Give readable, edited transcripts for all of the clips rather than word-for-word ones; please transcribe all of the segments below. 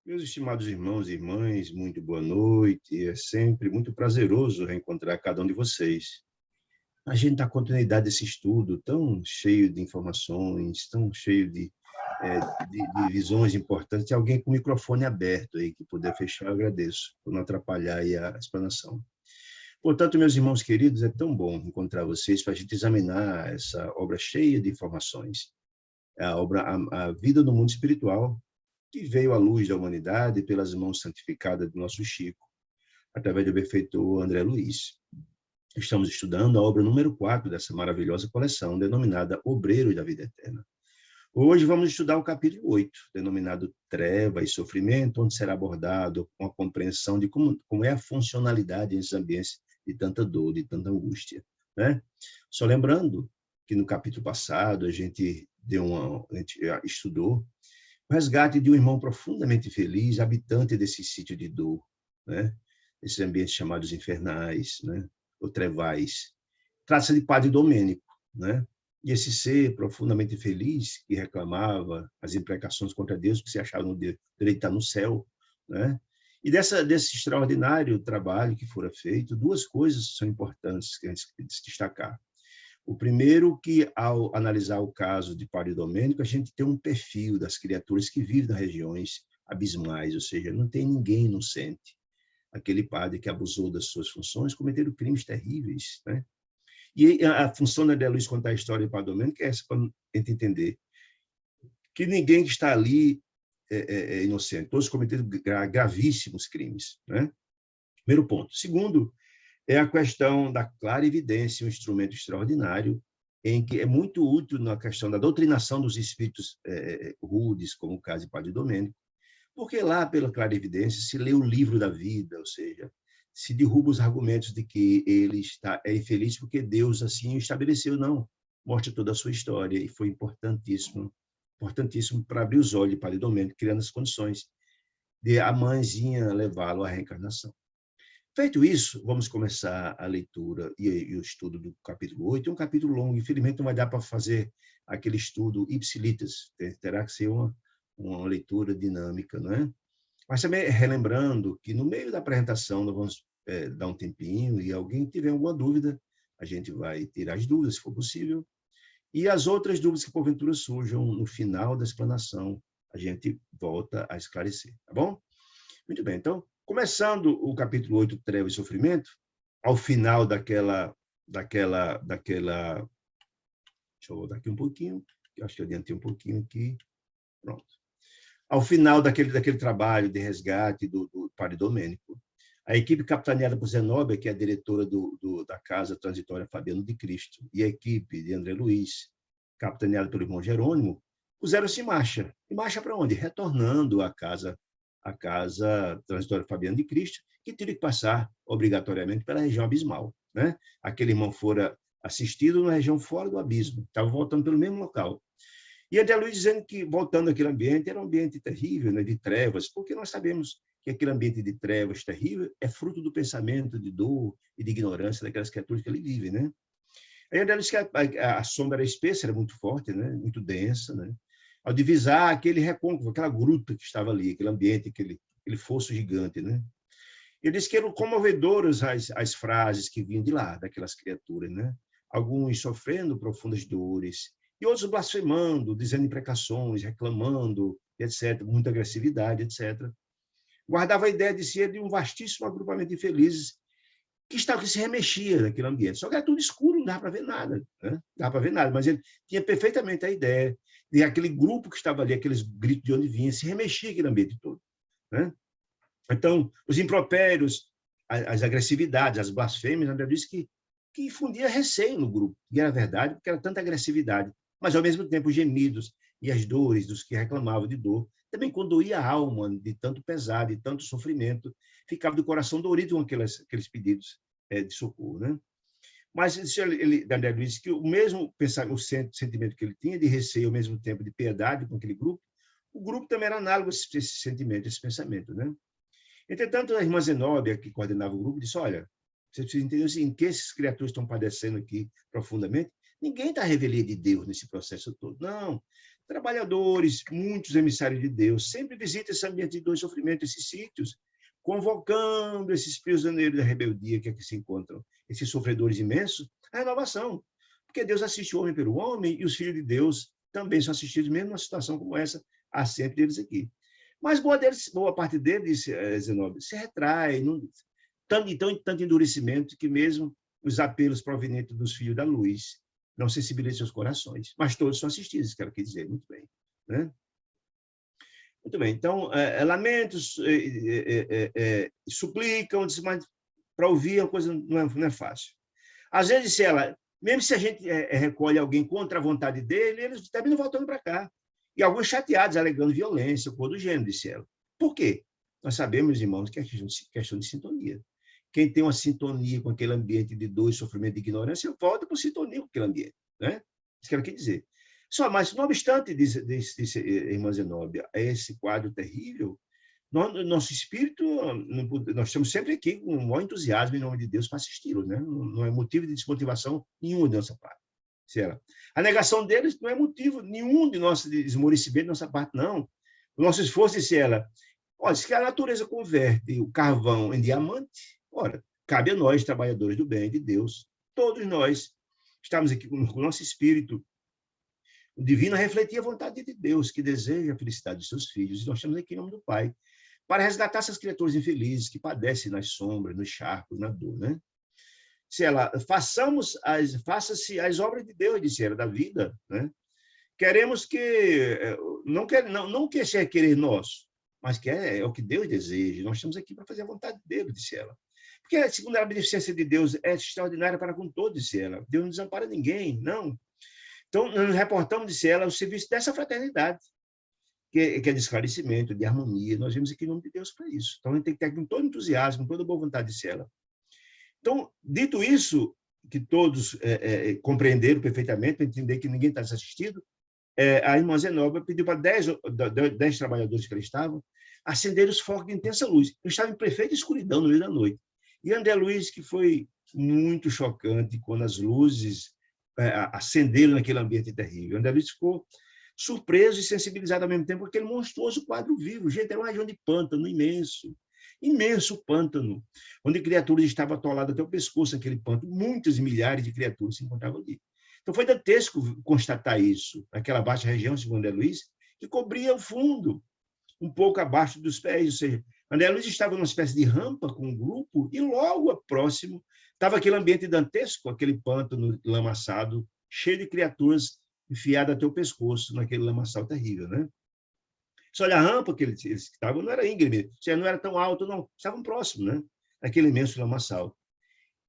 Meus estimados irmãos e irmãs, muito boa noite. É sempre muito prazeroso reencontrar cada um de vocês. A gente dá continuidade a esse estudo tão cheio de informações, tão cheio de visões importantes. Tem alguém com o microfone aberto aí que puder fechar, eu agradeço, por não atrapalhar aí a explanação. Portanto, meus irmãos queridos, é tão bom encontrar vocês para a gente examinar essa obra cheia de informações. A obra A Vida no Mundo Espiritual, que veio à luz da humanidade pelas mãos santificadas do nosso Chico, através do benfeitor André Luiz. Estamos estudando a obra número 4 dessa maravilhosa coleção, denominada Obreiros da Vida Eterna. Hoje vamos estudar o capítulo 8, denominado Treva e Sofrimento, onde será abordado uma compreensão de como é a funcionalidade desses ambientes de tanta dor, de tanta angústia, né? Só lembrando que no capítulo passado a gente estudou o resgate de um irmão profundamente feliz, habitante desse sítio de dor, né? Esses ambientes chamados infernais, né? Ou trevais. Trata-se de Padre Domênico, né? E esse ser profundamente feliz, que reclamava as imprecações contra Deus, que se achava no direito de estar no céu, né? E desse extraordinário trabalho que fora feito, duas coisas são importantes que a gente destacar. O primeiro, que ao analisar o caso de Padre Domênico, a gente tem um perfil das criaturas que vivem nas regiões abismais, ou seja, não tem ninguém inocente. Aquele padre que abusou das suas funções, cometeu crimes terríveis, né? E a função da André Luiz contar a história de Padre Domênico é essa, para a gente entender que ninguém que está ali é inocente, todos cometeram gravíssimos crimes, né? Primeiro ponto. Segundo, é a questão da clarividência, um instrumento extraordinário, em que é muito útil na questão da doutrinação dos espíritos rudes, como o caso de Padre Domênico, porque lá, pela clarividência, se lê o livro da vida, ou seja, se derruba os argumentos de que ele é infeliz porque Deus assim o estabeleceu, não. Mostra toda a sua história, e foi importantíssimo para abrir os olhos de Padre Domênico, criando as condições de a mãezinha levá-lo à reencarnação. Feito isso, vamos começar a leitura e o estudo do capítulo 8. É um capítulo longo, infelizmente não vai dar para fazer aquele estudo ipsilitas, terá que ser uma leitura dinâmica, não é? Mas também relembrando que no meio da apresentação nós vamos dar um tempinho e alguém tiver alguma dúvida, a gente vai tirar as dúvidas, se for possível, e as outras dúvidas que porventura surjam no final da explanação, a gente volta a esclarecer, tá bom? Muito bem, então, começando o capítulo 8, Treva e Sofrimento, ao final daquela... Deixa eu voltar aqui um pouquinho, que eu acho que eu adiantei um pouquinho aqui. Pronto. Ao final daquele trabalho de resgate do Padre Domênico, a equipe capitaneada por Zenóbia, que é a diretora da Casa Transitória Fabiano de Cristo, e a equipe de André Luiz, capitaneada pelo irmão Jerônimo, puseram-se em marcha. Em marcha para onde? Retornando à Casa Transitória Fabiano de Cristo, que teria que passar obrigatoriamente pela região abismal, né? Aquele irmão fora assistido na região fora do abismo, estava voltando pelo mesmo local. E André Luiz dizendo que, voltando àquele ambiente, era um ambiente terrível, né, de trevas, porque nós sabemos que aquele ambiente de trevas terrível é fruto do pensamento de dor e de ignorância daquelas criaturas que ali vivem, né? Aí André Luiz que a sombra era espessa, era muito forte, né, muito densa, né? Ao divisar aquele recôncavo, aquela gruta que estava ali, aquele ambiente, aquele fosso gigante, né? Ele disse que eram comovedoras as frases que vinham de lá, daquelas criaturas, né? Alguns sofrendo profundas dores, e outros blasfemando, dizendo imprecações, reclamando, etc., muita agressividade, etc. Guardava a ideia de ser de um vastíssimo agrupamento de infelizes que se remexia naquele ambiente. Só que era tudo escuro, não dava para ver nada, né? Não dava para ver nada, mas ele tinha perfeitamente a ideia de aquele grupo que estava ali, aqueles gritos de onde vinha, se remexia aquele ambiente todo, né? Então, os impropérios, as agressividades, as blasfêmias, André disse que infundia receio no grupo, e era verdade, porque era tanta agressividade, mas, ao mesmo tempo, os gemidos e as dores dos que reclamavam de dor também condoía a alma de tanto pesar, de tanto sofrimento, ficava do coração dorido com aqueles pedidos de socorro, né? Mas André Luiz disse que o mesmo pensamento, o sentimento que ele tinha de receio, ao mesmo tempo de piedade com aquele grupo, o grupo também era análogo a esse sentimento, esse pensamento, né? Entretanto, a irmã Zenóbia, que coordenava o grupo, disse, olha, você precisa entender assim, que essas criaturas estão padecendo aqui profundamente, ninguém está à revelia de Deus nesse processo todo. Não, trabalhadores, muitos emissários de Deus, sempre visitam esse ambiente de dor e sofrimento, esses sítios, convocando esses prisioneiros da rebeldia que aqui se encontram, esses sofredores imensos, à renovação. Porque Deus assiste o homem pelo homem e os filhos de Deus também são assistidos, mesmo numa situação como essa, há sempre deles aqui. Mas boa parte deles, Zenobia, se retrai, tanto endurecimento que mesmo os apelos provenientes dos filhos da luz não sensibilizam seus corações. Mas todos são assistidos, quero dizer, muito bem. Né? Muito bem, então, lamentos, suplicam, mas para ouvir a coisa não é fácil. Às vezes, mesmo se a gente recolhe alguém contra a vontade dele, eles terminam voltando para cá. E alguns chateados, alegando violência, cor do gênero, disse ela. Por quê? Nós sabemos, irmãos, que é questão de sintonia. Quem tem uma sintonia com aquele ambiente de dor, sofrimento e ignorância, volta por sintonia com aquele ambiente. Né? Isso que ela quer dizer. Mas, não obstante, diz irmã Zenóbia, esse quadro terrível, nosso espírito, nós estamos sempre aqui com o maior entusiasmo em nome de Deus para assisti-lo. Né? Não é motivo de desmotivação nenhum de nossa parte. A negação deles não é motivo nenhum de nosso esmorecimento de nossa parte, não. O nosso esforço, disse ela, se a natureza converte o carvão em diamante, cabe a nós, trabalhadores do bem de Deus, todos nós, estamos aqui com o nosso espírito o divino a refletir a vontade de Deus, que deseja a felicidade dos seus filhos, e nós estamos aqui em nome do Pai, para resgatar essas criaturas infelizes que padecem nas sombras, nos charcos, na dor, né? Faça-se as obras de Deus, disse ela, da vida, né? Queremos que, não que seja querer nosso, mas que é o que Deus deseja. Nós estamos aqui para fazer a vontade dele, disse ela. Porque, segundo a beneficência de Deus, é extraordinária para com todos, disse ela. Deus não desampara ninguém, não. Então, nós nos reportamos, disse ela, ao serviço dessa fraternidade, que é de esclarecimento, de harmonia. Nós vimos aqui em nome de Deus para isso. Então, a gente tem que ter com todo entusiasmo, com toda boa vontade, disse ela. Então, dito isso, que todos compreenderam perfeitamente, para entender que ninguém está desassistido, a irmã Zenóbia pediu para 10 trabalhadores que ali estavam acender os focos de intensa luz. Eu estava em perfeita escuridão no meio da noite. E André Luiz, que foi muito chocante quando as luzes acenderam naquele ambiente terrível. André Luiz ficou surpreso e sensibilizado ao mesmo tempo com aquele monstruoso quadro vivo. Gente, era uma região de pântano imenso. Imenso pântano, onde criaturas estavam atoladas até o pescoço naquele pântano. Muitas milhares de criaturas se encontravam ali. Então, foi dantesco constatar isso, naquela baixa região, segundo André Luiz, que cobria o fundo, um pouco abaixo dos pés. Ou seja, André Luiz estava numa espécie de rampa com um grupo e logo próximo estava aquele ambiente dantesco, aquele pântano lamaçado, cheio de criaturas enfiadas até o pescoço, naquele lamaçal terrível, né? Só olha a rampa que eles estavam, não era íngreme, não era tão alto, não, estavam próximos, né? Aquele imenso lamaçal.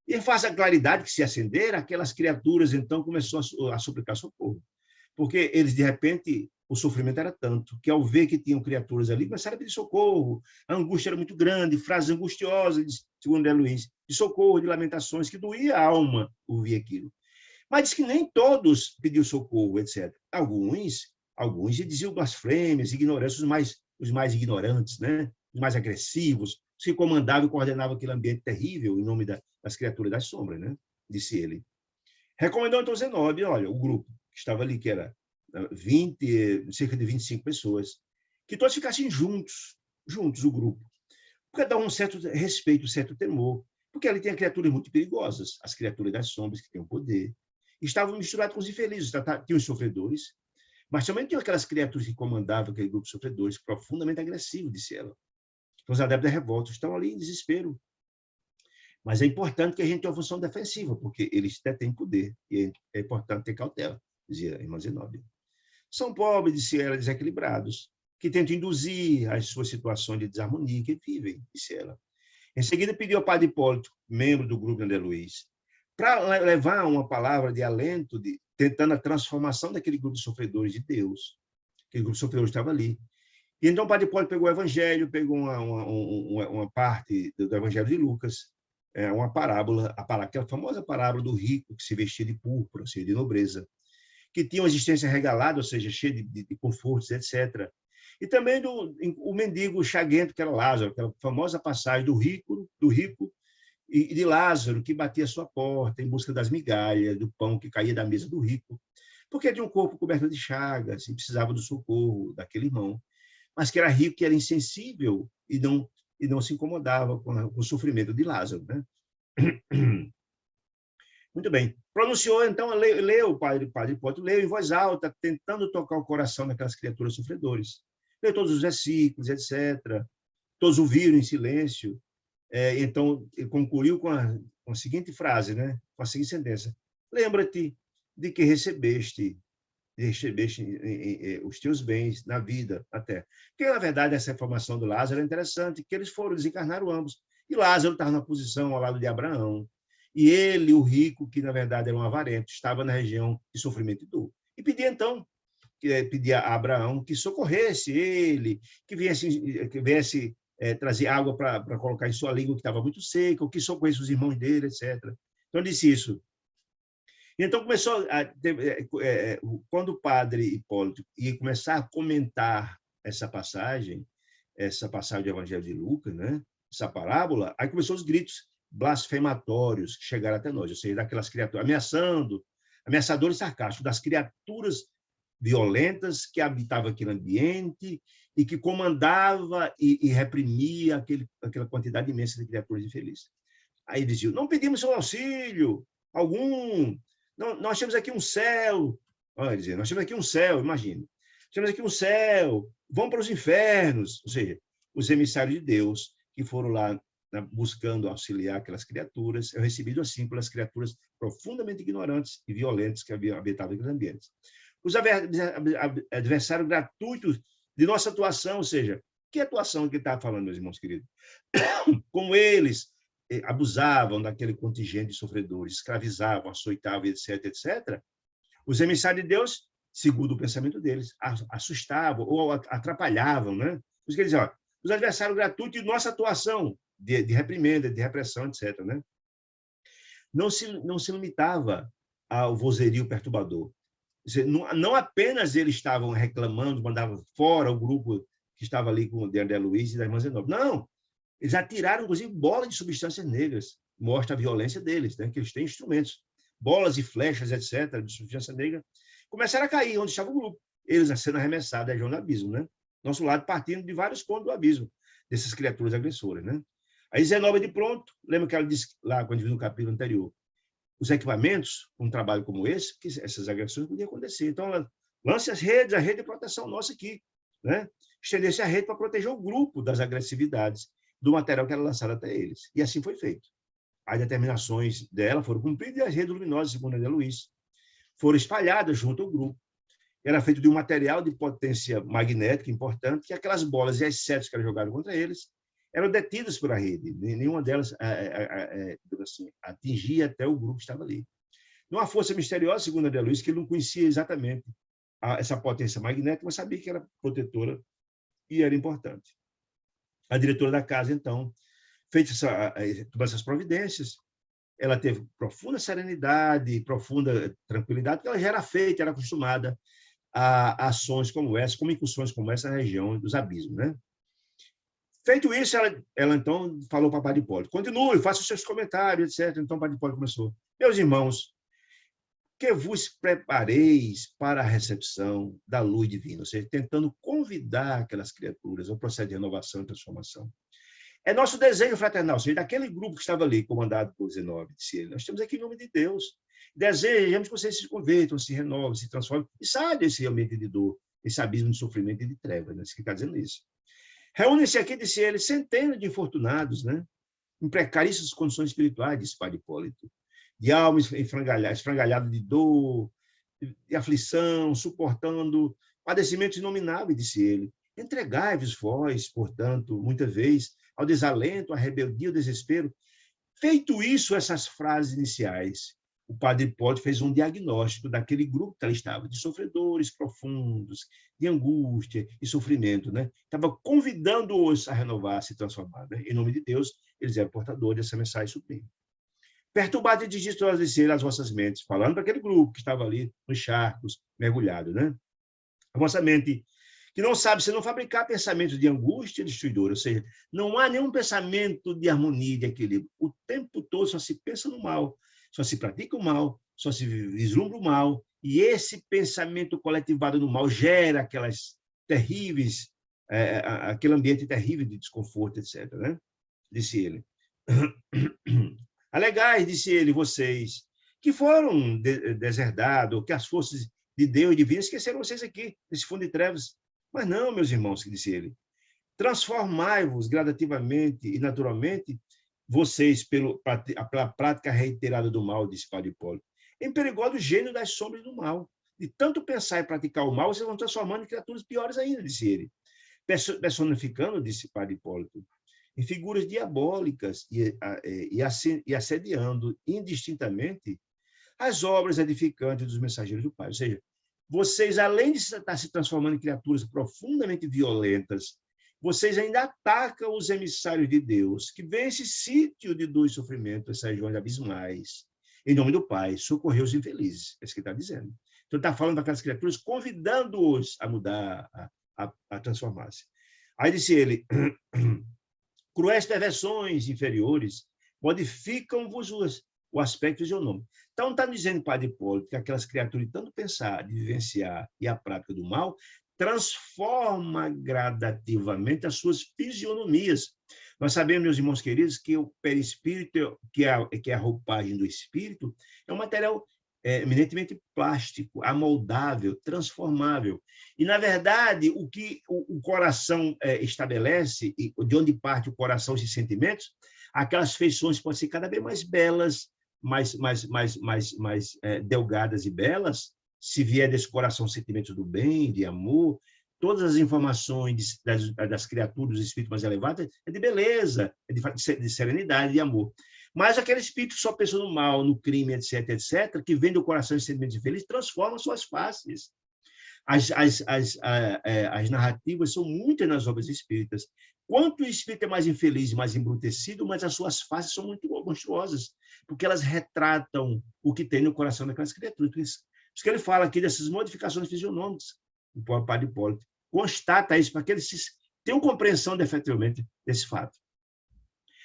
E face à claridade que se acendera, aquelas criaturas, então, começou a suplicar socorro. Porque eles, de repente, o sofrimento era tanto, que ao ver que tinham criaturas ali, começaram a pedir socorro. A angústia era muito grande, frases angustiosas, segundo André Luiz, de socorro, de lamentações, que doía a alma ouvir aquilo. Mas diz que nem todos pediam socorro, etc. Alguns diziam blasfêmias, ignorâncias, os mais ignorantes, né? Os mais agressivos, os que comandavam e coordenavam aquele ambiente terrível em nome das criaturas das sombras, né? Disse ele. Recomendou então Zenóbia, olha, o grupo que estava ali, que era cerca de 25 pessoas, que todos ficassem juntos, o grupo, porque dá um certo respeito, um certo temor, porque ali tem criaturas muito perigosas, as criaturas das sombras que têm o poder. Estavam misturados com os infelizes, tinham os sofredores, mas também tinha aquelas criaturas que comandavam aquele grupo de sofredores, profundamente agressivos, disse ela. Então, os adeptos da revolta estão ali em desespero. Mas é importante que a gente tenha uma função defensiva, porque eles têm poder, e é importante ter cautela, dizia a irmã Zenóbia. São pobres, disse ela, desequilibrados, que tentam induzir as suas situações de desarmonia que vivem, disse ela. Em seguida, pediu ao padre Hipólito, membro do grupo André Luiz, para levar uma palavra de alento, tentando a transformação daquele grupo de sofredores de Deus. Aquele grupo de sofredores estava ali. E então o padre Hipólito pegou o evangelho, pegou uma parte do evangelho de Lucas, uma parábola, aquela famosa parábola do rico que se vestia de púrpura, ou seja, de nobreza, que tinha uma existência regalada, ou seja, cheia de confortos, etc. E também o mendigo chaguento, que era Lázaro, aquela famosa passagem do rico e de Lázaro, que batia a sua porta em busca das migalhas, do pão que caía da mesa do rico. porque tinha um corpo coberto de chagas e precisava do socorro daquele irmão, mas que era rico, que era insensível e não se incomodava com o sofrimento de Lázaro, né? Muito bem. Pronunciou, então, leu, o padre Hipólito leu em voz alta, tentando tocar o coração daquelas criaturas sofredoras. Leu todos os versículos, etc. Todos ouviram em silêncio. Então, ele concluiu com a seguinte frase, né? Com a seguinte sentença: lembra-te de que recebeste os teus bens na vida, na terra. Porque, na verdade, essa informação do Lázaro é interessante, que eles foram, desencarnaram ambos. E Lázaro estava na posição ao lado de Abraão. E ele, o rico, que na verdade era um avarento, estava na região de sofrimento e dor. E pedia, então, pedia a Abraão que socorresse ele, que viesse trazer água para colocar em sua língua, que estava muito seca, ou que socorresse os irmãos dele, etc. Então, ele disse isso. Então, começou quando o padre Hipólito ia começar a comentar essa passagem do Evangelho de Lucas, né? Essa parábola, aí começou os gritos blasfematórios que chegaram até nós, ou seja, daquelas criaturas ameaçadores sarcásticos, das criaturas violentas que habitavam aquele ambiente e que comandava e reprimia aquela quantidade imensa de criaturas infelizes. Aí diziam: não pedimos seu auxílio algum, não, nós temos aqui um céu. Olha, dizer, nós temos aqui um céu, imagina. Temos aqui um céu, vão para os infernos. Ou seja, os emissários de Deus que foram lá buscando auxiliar aquelas criaturas, é recebido assim pelas criaturas profundamente ignorantes e violentas que habitavam aqueles ambientes. Os adversários gratuitos de nossa atuação, ou seja, que atuação que está falando, meus irmãos queridos? Como eles abusavam daquele contingente de sofredores, escravizavam, açoitavam, etc., etc., os emissários de Deus, segundo o pensamento deles, assustavam ou atrapalhavam, né? Por isso que eles dizem, os adversários gratuitos de nossa atuação, de reprimenda, de repressão, etc., né? Não se limitava ao vozerio perturbador. Não apenas eles estavam reclamando, mandavam fora o grupo que estava ali com o de André Luiz e da irmã Zenobia. Não, eles atiraram, inclusive, bolas de substâncias negras. Mostra a violência deles, né? Que eles têm instrumentos. Bolas e flechas, etc., de substância negra, começaram a cair onde estava o grupo. Eles sendo arremessados da região do abismo, né? Nosso lado partindo de vários pontos do abismo, dessas criaturas agressoras, né? Aí Zenobia, de pronto, lembra que ela disse lá, quando viu no capítulo anterior, os equipamentos, um trabalho como esse, que essas agressões podiam acontecer. Então, ela lance as redes, a rede de proteção nossa aqui, né? Estendesse a rede para proteger o grupo das agressividades do material que era lançado até eles. E assim foi feito. As determinações dela foram cumpridas e as redes luminosas, segundo André Luiz, foram espalhadas junto ao grupo. Era feito de um material de potência magnética importante, que aquelas bolas e as setas que eram jogadas contra eles eram detidas pela rede. Nenhuma delas assim, atingia até o grupo que estava ali. Uma força misteriosa, segundo André Luiz, que ele não conhecia exatamente essa potência magnética, mas sabia que era protetora e era importante. A diretora da casa, então, fez todas essas providências, ela teve profunda serenidade, profunda tranquilidade, porque ela já era feita, era acostumada a ações como essa, como incursões como essa na região dos abismos, né? Feito isso, ela então falou para o padre Hipólito: continue, faça os seus comentários, etc. Então o padre Hipólito começou: meus irmãos, que vos prepareis para a recepção da luz divina, ou seja, tentando convidar aquelas criaturas ao processo de renovação e transformação. É nosso desejo fraternal, ou seja, daquele grupo que estava ali, comandado por Zenobia, disse ele, nós estamos aqui em nome de Deus. Desejamos que vocês se convertam, se renovem, se transformem e saiam desse ambiente de dor, esse abismo de sofrimento e de trevas, né? Isso que está dizendo isso. Reúnem-se aqui, disse ele, centenas de infortunados, né? Em precaríssimas condições espirituais, disse Padre Hipólito, de alma esfrangalhada de dor, de aflição, suportando padecimentos inomináveis, disse ele. Entregai-vos vós, portanto, muitas vezes, ao desalento, à rebeldia, ao desespero. Feito isso, essas frases iniciais, o padre Hipólito fez um diagnóstico daquele grupo que ela estava, de sofredores profundos, de angústia e sofrimento, né? Estava convidando-os a renovar, a se transformar, né? Em nome de Deus, eles eram portadores dessa mensagem suprema. Perturbado e desdizer as vossas mentes, falando para aquele grupo que estava ali nos charcos, mergulhado, né? A vossa mente, que não sabe se não fabricar pensamentos de angústia destruidora, ou seja, não há nenhum pensamento de harmonia, de equilíbrio. O tempo todo só se pensa no mal, só se pratica o mal, só se vislumbra o mal E esse pensamento coletivado no mal gera aquelas terríveis, aquele ambiente terrível de desconforto, etc., né? Disse ele. Alegais, disse ele, vocês que foram deserdados, que as forças de Deus divinas esqueceram vocês aqui, nesse fundo de trevas. Mas não, meus irmãos, que disse ele, transformai-vos gradativamente e naturalmente, vocês, pela prática reiterada do mal, disse Padre Hipólito, em perigoso gênio das sombras do mal. De tanto pensar e praticar o mal, vocês vão transformando em criaturas piores ainda, disse ele. Personificando, disse Padre Hipólito, em figuras diabólicas e assediando indistintamente as obras edificantes dos mensageiros do Pai. Ou seja, vocês, além de estar se transformando em criaturas profundamente violentas, vocês ainda atacam os emissários de Deus, que vêm esse sítio de dor e sofrimento, essas regiões abismais, em nome do Pai, socorrer os infelizes. É isso que ele está dizendo. Então, está falando daquelas criaturas, convidando-os a mudar, a transformar-se. Aí disse ele, cruéis perversões inferiores modificam-vos o aspecto fisionômico. Então, está dizendo Padre Hipólito que aquelas criaturas, de tanto pensar, de vivenciar e a prática do mal, transforma gradativamente as suas fisionomias. Nós sabemos, meus irmãos queridos, que o perispírito, que é a roupagem do espírito, é um material eminentemente plástico, amoldável, transformável. E, na verdade, o que o coração estabelece, e de onde parte o coração, esses sentimentos, aquelas feições podem ser cada vez mais belas, mais delgadas e belas, se vier desse coração sentimentos do bem, de amor, todas as informações das criaturas, dos espíritos mais elevados, é de beleza, é de serenidade, de amor. Mas aquele espírito só pensa no mal, no crime, etc., que vem do coração de sentimentos infelizes, transforma suas faces. As narrativas são muitas nas obras espíritas. Quanto o espírito é mais infeliz, mais embrutecido, mas as suas faces são muito monstruosas, porque elas retratam o que tem no coração daquelas criaturas. Por isso que ele fala aqui dessas modificações fisionômicas, o Padre Hipólito constata isso, para que eles tenham compreensão efetivamente desse fato.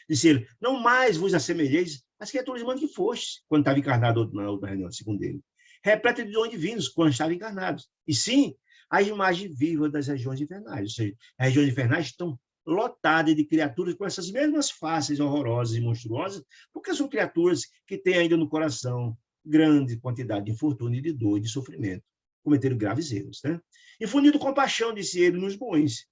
Disse ele, não mais vos assemelheis às criaturas humanas que foste, quando estava encarnado na outra reunião, segundo ele. Repleta de dons divinos, quando estavam encarnados. E sim, a imagem viva das regiões infernais. Ou seja, as regiões infernais estão lotadas de criaturas com essas mesmas faces horrorosas e monstruosas, porque são criaturas que têm ainda no coração grande quantidade de infortúnio, de dor e de sofrimento. Cometeram graves erros, né? Infundindo compaixão, disse ele, nos bons,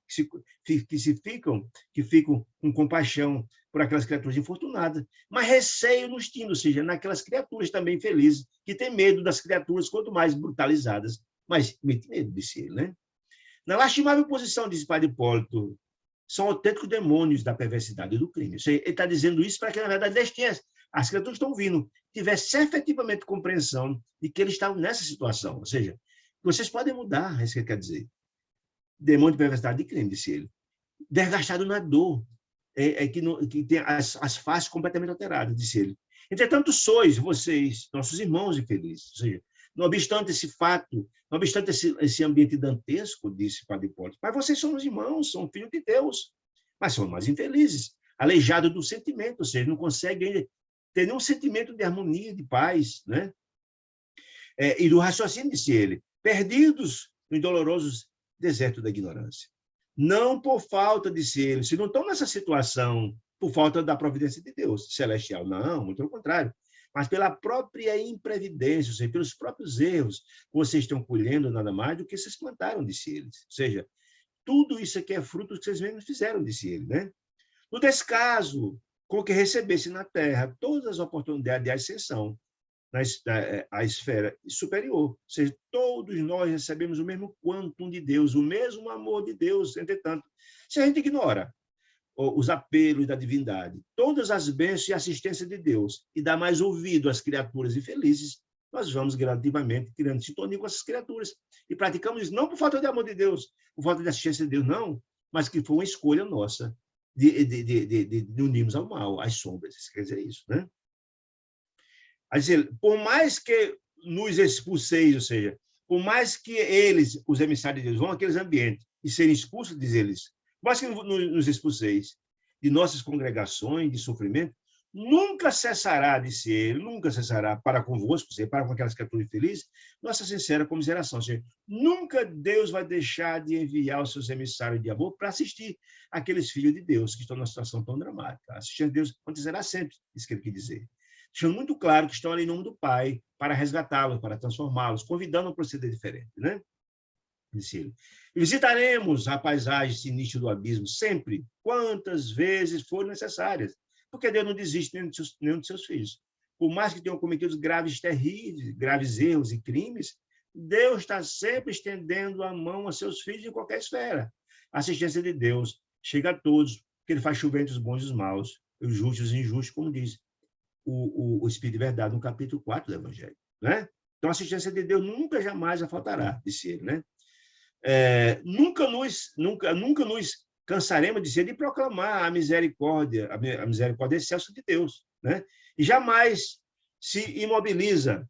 que ficam com compaixão por aquelas criaturas infortunadas, mas receio nos tímidos, ou seja, naquelas criaturas também felizes, que têm medo das criaturas quanto mais brutalizadas, mas medo, disse ele, né? Na lastimável posição, disse Padre Hipólito, são autênticos demônios da perversidade e do crime. Ou seja, ele está dizendo isso para que, na verdade, as criaturas estão vindo, tivesse efetivamente compreensão de que eles estavam nessa situação. Ou seja, vocês podem mudar, é isso que ele quer dizer. Demônio de perversidade e crime, disse ele. Desgastado na dor, que tem as faces completamente alteradas, disse ele. Entretanto, sois vocês, nossos irmãos infelizes. Ou seja, não obstante esse fato, não obstante esse ambiente dantesco, disse Padre Hipólito, mas vocês são os irmãos, são filhos de Deus, mas são mais infelizes, aleijados do sentimento, ou seja, não conseguem ainda ter nenhum sentimento de harmonia, de paz, né? E do raciocínio, disse ele, perdidos no doloroso deserto da ignorância. Não por falta, disse ele, se não estão nessa situação por falta da providência de Deus celestial, não, muito pelo contrário, mas pela própria imprevidência, ou seja, pelos próprios erros que vocês estão colhendo nada mais do que vocês plantaram, disse ele. Ou seja, tudo isso aqui é fruto do que vocês mesmos fizeram, disse ele, né? No descaso com que recebesse na terra todas as oportunidades de ascensão, a esfera superior. Ou seja, todos nós recebemos o mesmo quantum de Deus, o mesmo amor de Deus, entretanto. Se a gente ignora os apelos da divindade, todas as bênçãos e assistência de Deus, e dá mais ouvido às criaturas infelizes, nós vamos gradativamente criando sintonia com essas criaturas. E praticamos isso não por falta de amor de Deus, por falta de assistência de Deus, não, mas que foi uma escolha nossa de unirmos ao mal, às sombras. Isso quer dizer isso, né? A dizer, por mais que nos expulseis, ou seja, por mais que eles, os emissários de Deus, vão àqueles ambientes e serem expulsos, diz eles, por mais que nos expulseis de nossas congregações, de sofrimento, nunca cessará, disse ele, nunca cessará para convosco, ou seja, para com aquelas criaturas felizes, nossa sincera comiseração. Ou seja, nunca Deus vai deixar de enviar os seus emissários de amor para assistir aqueles filhos de Deus que estão numa situação tão dramática. Assistindo a Deus acontecerá sempre, isso que ele quer dizer. Deixando muito claro que estão ali em nome do Pai para resgatá-los, para transformá-los, convidando a proceder diferente, né? Disse ele. E visitaremos a paisagem sinistra do abismo sempre, quantas vezes forem necessárias, porque Deus não desiste nenhum de seus filhos. Por mais que tenham cometido terríveis, graves erros e crimes, Deus está sempre estendendo a mão a seus filhos em qualquer esfera. A assistência de Deus chega a todos, porque ele faz chover entre os bons e os maus, os justos e os injustos, como diz o Espírito de Verdade no capítulo 4 do Evangelho. Né? Então, a assistência de Deus nunca, jamais faltará, disse ele. Né? Nunca nos cansaremos de proclamar a misericórdia excelsa de Deus. Né? E jamais se imobiliza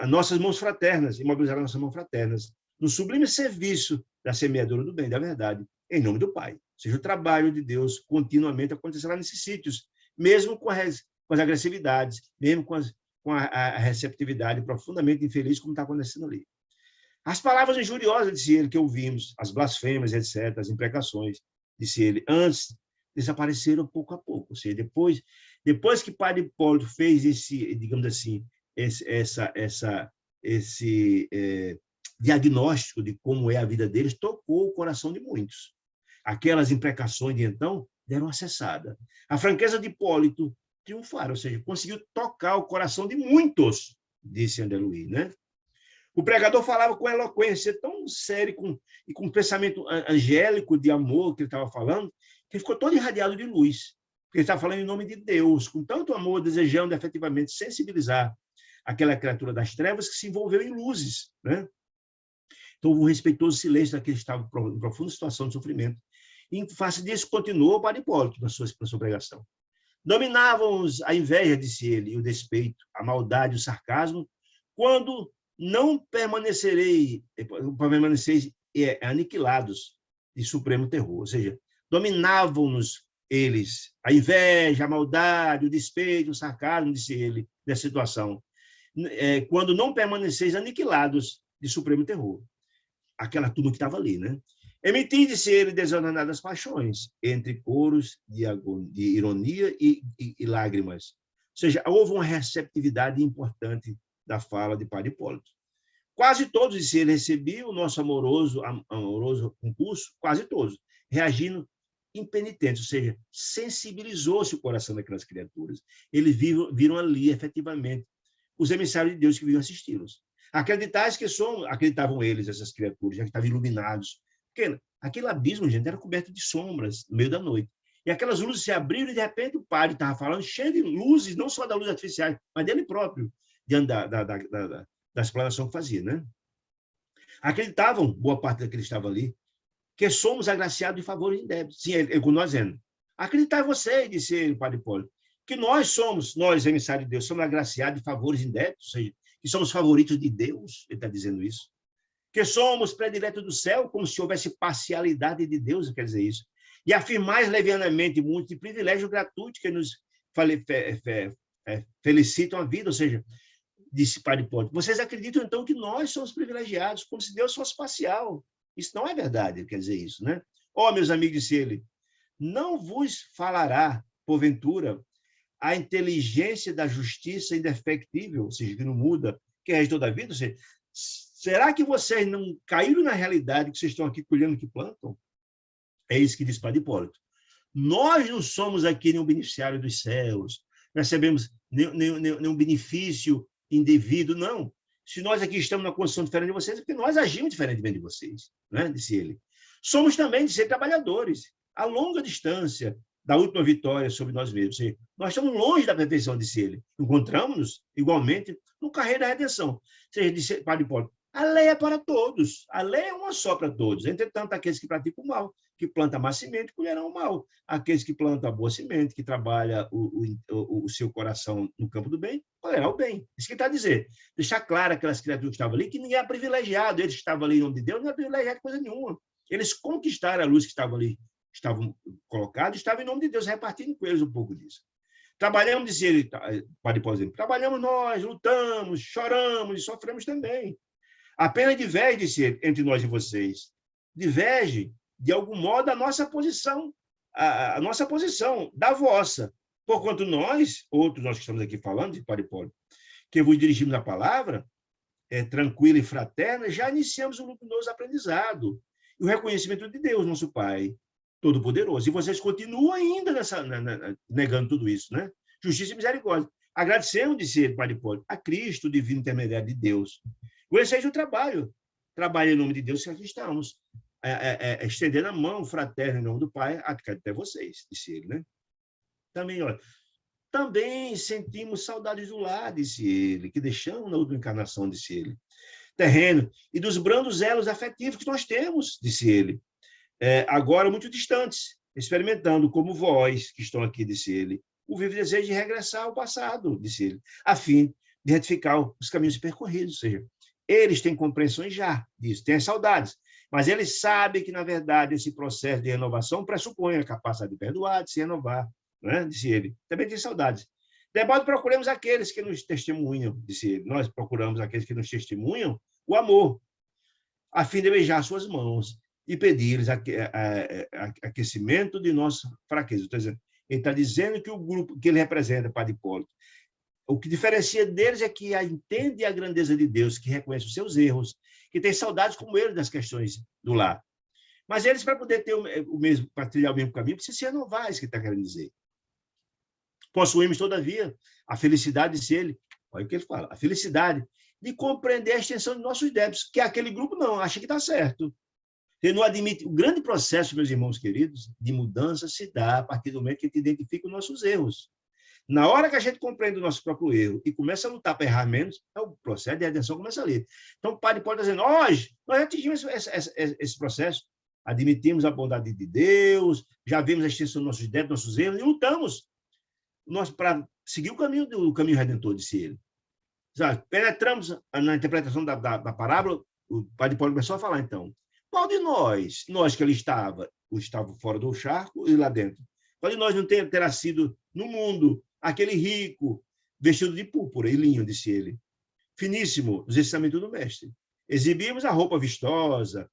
nossas mãos fraternas, imobilizar nossas mãos fraternas, no sublime serviço da semeadura do bem, da verdade, em nome do Pai. Ou seja, o trabalho de Deus continuamente acontecerá nesses sítios, mesmo com as agressividades, mesmo com a receptividade profundamente infeliz, como está acontecendo ali. As palavras injuriosas, disse ele, que ouvimos, as blasfêmias, etc., as imprecações, disse ele, antes desapareceram pouco a pouco. Ou seja, depois que Padre Hipólito fez esse, digamos assim, esse diagnóstico de como é a vida deles, tocou o coração de muitos. Aquelas imprecações de então deram uma cessada. A franqueza de Hipólito triunfaram, ou seja, conseguiu tocar o coração de muitos, disse André Luiz, né? O pregador falava com eloquência tão séria e com um pensamento angélico de amor que ele estava falando, que ele ficou todo irradiado de luz, porque ele estava falando em nome de Deus, com tanto amor, desejando efetivamente sensibilizar aquela criatura das trevas que se envolveu em luzes, né? Então, houve um respeitoso silêncio daquele que estava em profunda situação de sofrimento. E, em face disso, continuou para Hipólito na sua pregação. Dominavam-os a inveja, disse ele, e o despeito, a maldade, o sarcasmo, quando não permaneceis aniquilados de supremo terror. Ou seja, dominavam-nos eles, a inveja, a maldade, o despeito, o sarcasmo, disse ele, dessa situação, quando não permaneceis aniquilados de supremo terror. Aquela turma que estava ali, né? Emitir, disse ele, desordenadas paixões, entre coros de ironia e lágrimas. Ou seja, houve uma receptividade importante da fala de Padre Hipólito. Quase todos, disse ele, recebiam o nosso amoroso concurso, quase todos, reagindo impenitentes, ou seja, sensibilizou-se o coração daquelas criaturas. Eles viram ali, efetivamente, os emissários de Deus que vinham assisti-los. Acreditavam eles, essas criaturas, já que estavam iluminados. Porque aquele abismo, gente, era coberto de sombras no meio da noite. E aquelas luzes se abriram e, de repente, o padre estava falando cheio de luzes, não só da luz artificial, mas dele próprio, diante da explanação que fazia. Né? Acreditavam, boa parte daqueles que estavam ali, que somos agraciados de favores indébitos. Sim, como nós dizendo. Acreditai você, disse ele, o padre Hipólito, que nós, emissários de Deus, somos agraciados de favores indébitos, ou seja, que somos favoritos de Deus, ele está dizendo isso, que somos prediletos do céu, como se houvesse parcialidade de Deus, quer dizer isso, e afirmais levianamente muito de privilégio gratuito que nos felicitam a vida, ou seja, disse Padre Hipólito, vocês acreditam então que nós somos privilegiados, como se Deus fosse parcial. Isso não é verdade, quer dizer isso, né? Meus amigos, disse ele, não vos falará, porventura, a inteligência da justiça indefectível, ou seja, que não muda, que é toda a vida, ou seja, será que vocês não caíram na realidade que vocês estão aqui colhendo o que plantam? É isso que diz Padre Hipólito. Nós não somos aqui nenhum beneficiário dos céus, não recebemos nenhum benefício indevido, não. Se nós aqui estamos numa condição diferente de vocês, é porque nós agimos diferentemente de vocês, né? Disse ele. Somos também, disse ele, trabalhadores, a longa distância da última vitória sobre nós mesmos. Seja, nós estamos longe da perfeição, disse ele. Encontramos-nos, igualmente, no carreiro da redenção. Ou seja, disse Padre Hipólito, a lei é para todos, a lei é uma só para todos. Entretanto, aqueles que praticam o mal, que plantam má semente, colherão o mal. Aqueles que plantam a boa semente, que trabalham o seu coração no campo do bem, colherão o bem. Isso que está a dizer. Deixar claro aquelas criaturas que estavam ali, que ninguém é privilegiado. Eles que estavam ali em nome de Deus não é privilegiado de coisa nenhuma. Eles conquistaram a luz que estava ali, estavam colocado estava em nome de Deus, repartindo com eles um pouco disso. Trabalhamos, disse ele, Padre Paulo, trabalhamos nós, lutamos, choramos e sofremos também. Apenas diverge, disse ele, entre nós e vocês. Diverge, de algum modo, a nossa posição, a nossa posição da vossa. Porquanto nós, outros nós que estamos aqui falando, de Padre Paulo, que vos dirigimos a palavra, tranquila e fraterna, já iniciamos um luminoso aprendizado e o reconhecimento de Deus, nosso Pai Todo-Poderoso. E vocês continuam ainda negando tudo isso, né? Justiça e misericórdia. Agradecemos, disse ele, Padre Paulo, a Cristo, o divino intermediário de Deus. Esse seja o trabalho. Trabalho em nome de Deus, que aqui estamos. Estendendo a mão fraterna em nome do Pai até vocês, disse ele, né? Também, olha, também sentimos saudades do lar, disse ele, que deixamos na última encarnação, disse ele, terreno, e dos brandos elos afetivos que nós temos, disse ele, agora muito distantes, experimentando como vós, que estão aqui, disse ele, o vivo desejo de regressar ao passado, disse ele, a fim de retificar os caminhos percorridos, ou seja, eles têm compreensões já disso, têm as saudades, mas eles sabem que, na verdade, esse processo de renovação pressupõe a capacidade de perdoar, de se renovar, né? Disse ele. Também tem saudades. De modo, procuremos aqueles que nos testemunham, disse ele. Nós procuramos aqueles que nos testemunham o amor, a fim de beijar suas mãos e pedir-lhes aquecimento de nossa fraqueza. Ele está dizendo que o grupo que ele representa, Padre Hipólito, o que diferencia deles é que entende a grandeza de Deus, que reconhece os seus erros, que tem saudades como ele das questões do lar. Mas eles, para poder ter o mesmo, para trilhar o mesmo caminho, precisam se renovar, isso que ele está querendo dizer. Possuímos, todavia, a felicidade, disse ele, olha o que ele fala, a felicidade de compreender a extensão de nossos débitos, que aquele grupo não, acha que está certo. Ele não admite. O grande processo, meus irmãos queridos, de mudança se dá a partir do momento que a gente identifica os nossos erros. Na hora que a gente compreende o nosso próprio erro e começa a lutar para errar menos, o processo de redenção começa ali. Então, o Padre pode dizer, nós atingimos esse processo, admitimos a bondade de Deus, já vimos a extensão dos nossos débitos, nossos erros, e lutamos para seguir o caminho redentor, disse ele. Penetramos na interpretação da parábola, o Padre Paulo começou a falar, então, qual de nós que ali estava fora do charco e lá dentro, qual de nós não terá sido no mundo aquele rico, vestido de púrpura e linho, disse ele, finíssimo, nos ensinamentos do mestre. Exibimos a roupa vistosa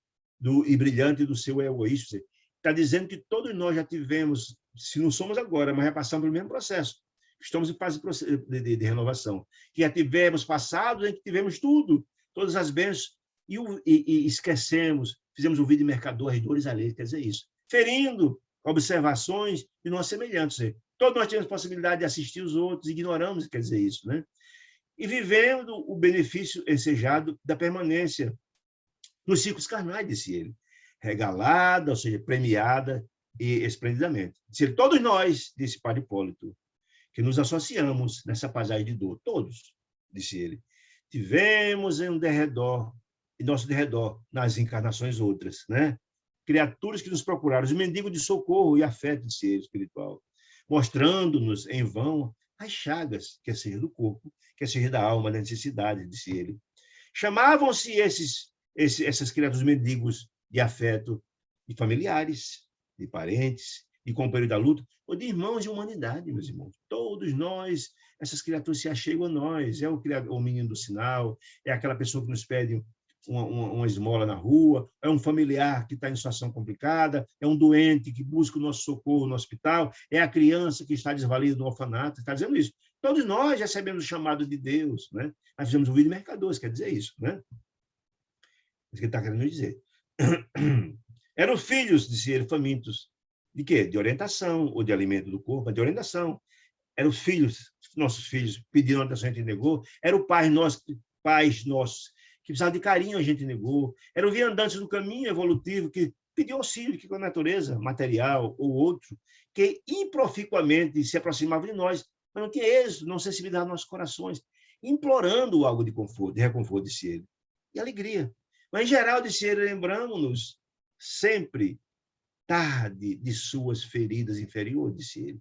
e brilhante do seu egoísmo. Está dizendo que todos nós já tivemos, se não somos agora, mas já passamos pelo mesmo processo. Estamos em fase de renovação. Que já tivemos passados em que tivemos tudo, todas as bênçãos, e esquecemos, fizemos o vídeo de mercador, as dores alheias, quer dizer isso. Ferindo observações de nossos semelhantes. Todos nós temos possibilidade de assistir os outros, ignoramos, quer dizer isso, né? E vivendo o benefício ensejado da permanência nos ciclos carnais, disse ele, regalada, ou seja, premiada e esplendidamente. Disse, todos nós, disse Padre Hipólito, que nos associamos nessa paisagem de dor, todos, disse ele, tivemos em nosso derredor, nas encarnações outras, né? Criaturas que nos procuraram, os mendigos de socorro e afeto, disse ele, espiritual, mostrando-nos em vão as chagas, quer seja do corpo, quer seja da alma, da necessidade, disse ele. Chamavam-se essas criaturas mendigos de afeto, de familiares, de parentes, de companheiros da luta, ou de irmãos de humanidade, meus irmãos. Todos nós, essas criaturas se achegam a nós. É o menino do sinal, é aquela pessoa que nos pede uma esmola na rua, é um familiar que está em situação complicada, é um doente que busca o nosso socorro no hospital, é a criança que está desvalida no orfanato, está dizendo isso. Todos nós recebemos o chamado de Deus, né? Nós fizemos o vídeo de mercadores, quer dizer isso, né? É isso que ele está querendo dizer. Eram filhos, disse ele, famintos. De quê? De orientação, ou de alimento do corpo, de orientação. Eram os filhos, nossos filhos, pedindo orientação, a gente negou. Era o pais nossos, que precisavam de carinho, a gente negou. Eram viandantes do caminho evolutivo, que pediam auxílio, que com a natureza material ou outro, que improficuamente se aproximavam de nós, mas não tinha êxito, não sensibilidade nos nossos corações, implorando algo de conforto, de reconforto, disse ele. E alegria. Mas, em geral, disse ele, lembramos-nos sempre tarde de suas feridas inferiores, disse ele.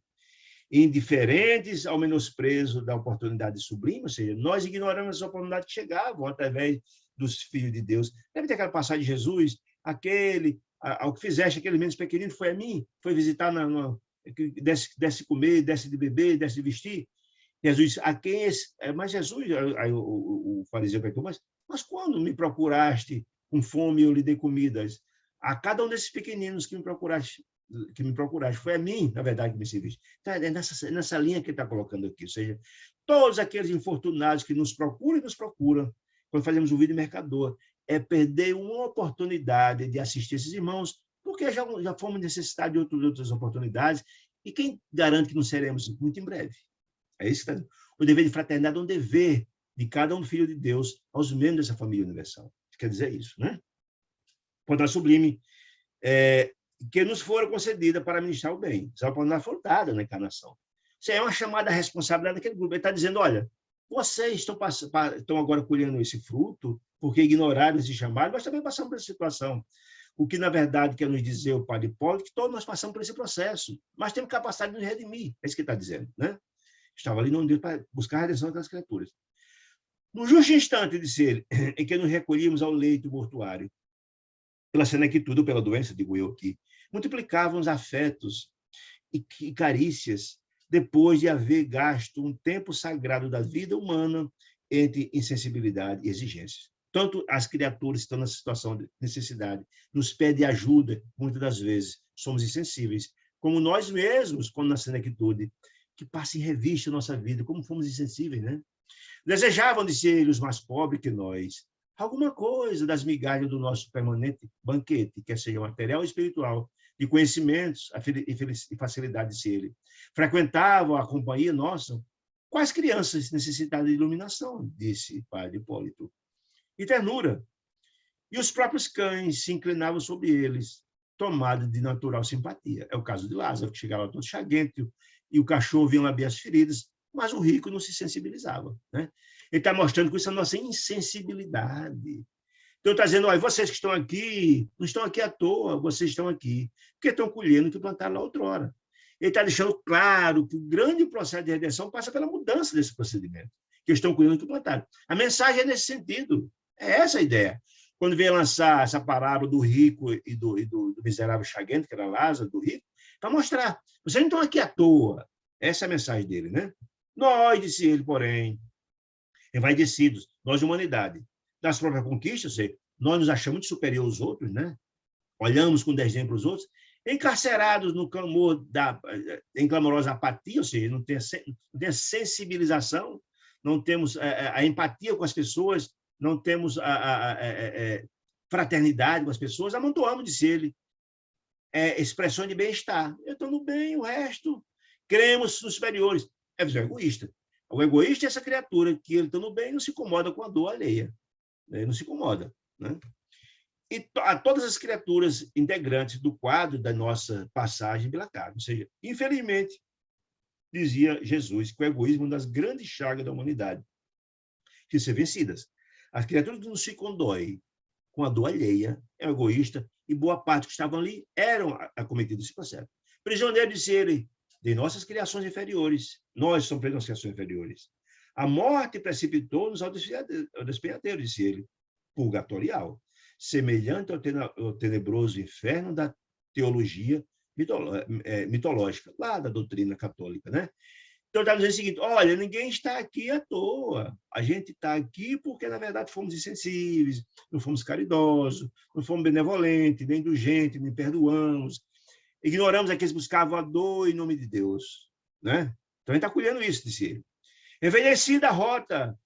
Indiferentes ao menosprezo da oportunidade sublime, ou seja, nós ignoramos as oportunidades que chegavam através dos filhos de Deus. Deve ter aquela passagem de Jesus, aquele ao que fizeste aquele menos pequenino, foi a mim, foi visitar, desse comer, desse de beber, desse de vestir. Jesus, a quem esse... Mas Jesus, aí o fariseu perguntou, mas quando me procuraste com fome, eu lhe dei comidas? A cada um desses pequeninos que me procuraste, foi a mim, na verdade, que me serviste. Então, é nessa linha que ele está colocando aqui, ou seja, todos aqueles infortunados que nos procuram e nos procuram, quando fazemos o vídeo mercador, é perder uma oportunidade de assistir esses irmãos, porque já fomos necessitados de outras oportunidades, e quem garante que não seremos muito em breve? É isso que está... O dever de fraternidade é um dever de cada um filho de Deus aos membros dessa família universal. Quer dizer isso, né? Portanto, sublime, que nos fora concedida para ministrar o bem. Essa oportunidade foi dada na encarnação. Isso é uma chamada à responsabilidade daquele grupo. Ele está dizendo, olha, vocês estão agora colhendo esse fruto porque ignoraram esse chamado, mas também passamos por essa situação. O que, na verdade, quer nos dizer o padre Hipólito, que todos nós passamos por esse processo, mas temos capacidade de nos redimir. É isso que ele está dizendo, né? Estava ali no Deus para buscar a redenção das criaturas. No justo instante, disse ele, em que nos recolhíamos ao leito mortuário, pela senectude ou pela doença, digo eu aqui, multiplicavam os afetos e carícias depois de haver gasto um tempo sagrado da vida humana entre insensibilidade e exigências. Tanto as criaturas que estão nessa situação de necessidade nos pedem ajuda, muitas das vezes somos insensíveis, como nós mesmos, quando na senectude, que passa em revista a nossa vida, como fomos insensíveis, né? Desejavam, disse ele, os mais pobres que nós, alguma coisa das migalhas do nosso permanente banquete, quer seja material ou espiritual, de conhecimentos e facilidade, disse ele. Frequentavam a companhia nossa quais crianças necessitavam de iluminação, disse padre Hipólito, e ternura. E os próprios cães se inclinavam sobre eles, tomados de natural simpatia. É o caso de Lázaro, que chegava todo chaguento, e o cachorro vinha lamber as feridas, mas o rico não se sensibilizava, né? Ele está mostrando com isso a nossa insensibilidade. Então, está dizendo, olha, vocês que estão aqui, não estão aqui à toa, vocês estão aqui, porque estão colhendo o que plantaram lá outrora. Ele está deixando claro que o grande processo de redenção passa pela mudança desse procedimento, que estão colhendo o que plantaram. A mensagem é nesse sentido, é essa a ideia. Quando veio lançar essa parábola do rico e do miserável chaguento, que era Lázaro, do rico, para mostrar, vocês não estão aqui à toa. Essa é a mensagem dele, né? Nós, disse ele, porém, envaidecidos, nós, humanidade, das próprias conquistas, nós nos achamos muito superior aos outros, né? Olhamos com desdém para os outros, encarcerados no clamor em clamorosa apatia, ou seja, não tem a sensibilização, não temos a empatia com as pessoas, não temos a fraternidade com as pessoas, amontoamos, disse ele, expressão de bem-estar. Eu estou no bem, o resto, cremos nos superiores. É visão egoísta. O egoísta é essa criatura que ele está no bem e não se incomoda com a dor alheia. Ele não se incomoda, né? E a todas as criaturas integrantes do quadro da nossa passagem pela carne. Ou seja, infelizmente, dizia Jesus, que o egoísmo é uma das grandes chagas da humanidade, que ser vencidas. As criaturas que não se condoem com a dor alheia é egoísta, e boa parte que estavam ali eram acometidos desse processo. Prisioneiro, disse ele, de nossas criações inferiores. Nós somos nossas criações inferiores. A morte precipitou-nos ao despenhadeiro, disse ele, purgatorial, semelhante ao tenebroso inferno da teologia mitológica, lá da doutrina católica, né? Então, está dizendo o seguinte, olha, ninguém está aqui à toa. A gente está aqui porque, na verdade, fomos insensíveis, não fomos caridosos, não fomos benevolentes, nem indulgentes, nem perdoamos. Ignoramos aqueles que buscavam a dor em nome de Deus, né? Então, a gente está colhendo isso, disse ele. Envelhecida a rota,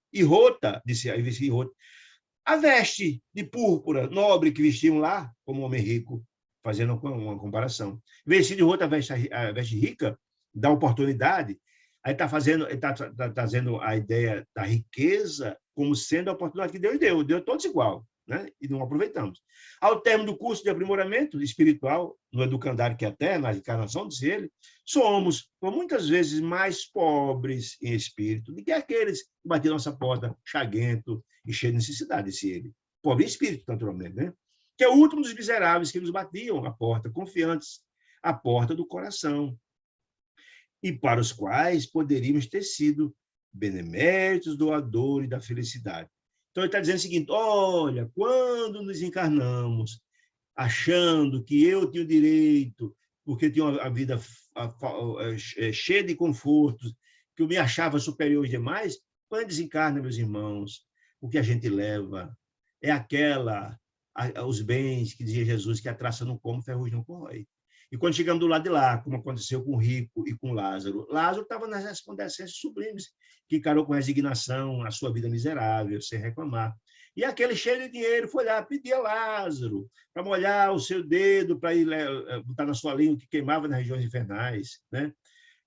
disse a veste de púrpura nobre que vestiam lá, como homem rico, fazendo uma comparação. Vestido de rota, a veste rica, da oportunidade. Aí está trazendo a ideia da riqueza como sendo a oportunidade que Deus deu todos igual, né? E não aproveitamos. Ao término do curso de aprimoramento espiritual, no educandário que até na encarnação, disse ele, somos, por muitas vezes, mais pobres em espírito do que aqueles que batiam nossa porta, chaguento e cheio de necessidade, disse ele. Pobre em espírito, naturalmente, né? Que é o último dos miseráveis que nos batiam a porta, confiantes, a porta do coração, e para os quais poderíamos ter sido beneméritos, doadores da felicidade. Então, ele está dizendo o seguinte, olha, quando nos encarnamos, achando que eu tinha o direito, porque tinha a vida cheia de confortos, que eu me achava superior demais. Quando desencarna, meus irmãos, o que a gente leva é os bens que dizia Jesus, que a traça não come, ferrugem não corrói. E quando chegamos do lado de lá, como aconteceu com o rico e com Lázaro, Lázaro estava nas resplandecências sublimes, que encarou com resignação a sua vida miserável, sem reclamar. E aquele cheio de dinheiro foi lá pedir a Lázaro para molhar o seu dedo, para ir botar na sua língua, que queimava nas regiões infernais. Né?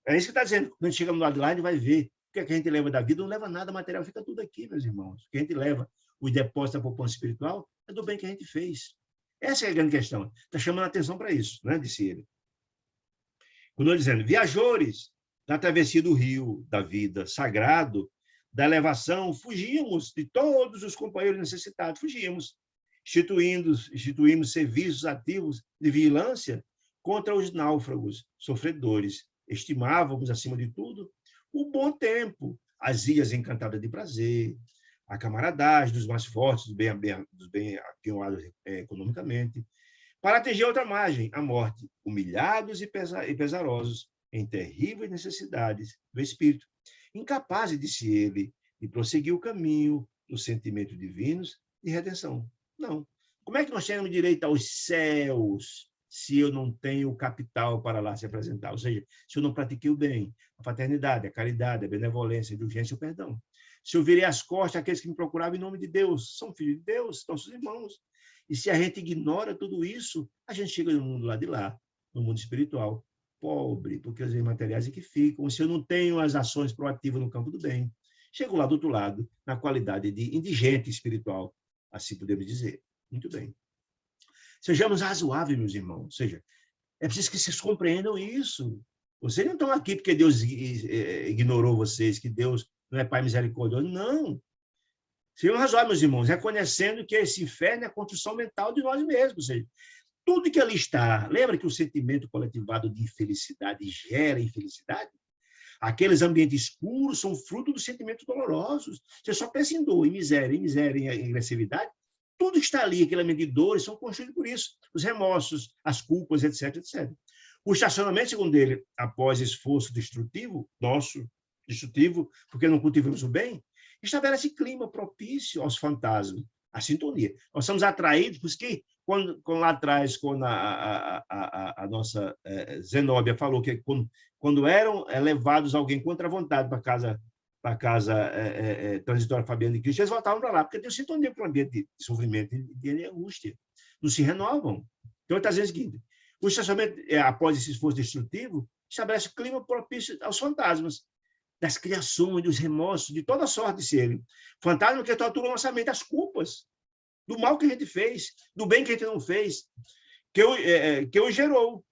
É isso que está dizendo. Quando chegamos do lado de lá, a gente vai ver o que a gente leva da vida. Não leva nada material, fica tudo aqui, meus irmãos. O que a gente leva, o depósito da poupança espiritual, é do bem que a gente fez. Essa é a grande questão. Está chamando a atenção para isso, né? Disse ele. Continuou dizendo, viajores na travessia do rio da vida sagrado, da elevação, fugimos de todos os companheiros necessitados, fugimos, instituímos serviços ativos de vigilância contra os náufragos sofredores. Estimávamos, acima de tudo, o bom tempo, as ilhas encantadas de prazer, a camaradagem dos mais fortes, dos bem aquinhoados economicamente, para atingir outra margem, a morte, humilhados e pesarosos, em terríveis necessidades do espírito, incapazes, disse ele, de prosseguir o caminho dos sentimentos divinos de redenção. Não. Como é que nós temos direito aos céus se eu não tenho capital para lá se apresentar? Ou seja, se eu não pratiquei o bem, a fraternidade, a caridade, a benevolência, a indulgência e o perdão. Se eu virei as costas àqueles que me procuravam em nome de Deus, são filhos de Deus, nossos irmãos. E se a gente ignora tudo isso, a gente chega no mundo lá de lá, no mundo espiritual, pobre, porque os bens materiais é que ficam. Se eu não tenho as ações proativas no campo do bem, chego lá do outro lado, na qualidade de indigente espiritual, assim podemos dizer. Muito bem. Sejamos razoáveis, meus irmãos. Ou seja, é preciso que vocês compreendam isso. Vocês não estão aqui porque Deus ignorou vocês, que Deus não é Pai misericordioso. Não. Sejam razoáveis, meus irmãos, reconhecendo que esse inferno é a construção mental de nós mesmos. Ou seja, tudo que ali está, lembra que o sentimento coletivado de infelicidade gera infelicidade? Aqueles ambientes escuros são fruto dos sentimentos dolorosos. Você só pensa em dor, em miséria, em agressividade. Tudo que está ali, aquele ambiente de dores, são construídos por isso. Os remorsos, as culpas, etc, etc. O estacionamento, segundo ele, após esforço destrutivo, destrutivo, porque não cultivamos o bem, estabelece clima propício aos fantasmas, a sintonia. Nós somos atraídos, por isso que, quando lá atrás, quando a nossa Zenóbia falou que quando eram levados alguém contra a vontade para a casa transitória Fabiana de Cristo, eles voltavam para lá, porque tem sintonia para o ambiente de sofrimento e de angústia. Não se renovam. Então, ele está dizendo o seguinte, o estacionamento, após esse esforço destrutivo, estabelece clima propício aos fantasmas, das criações, dos remorsos, de toda sorte, disse ele. Fantasma que tortura nossa mente, as culpas, do mal que a gente fez, do bem que a gente não fez, que o gerou.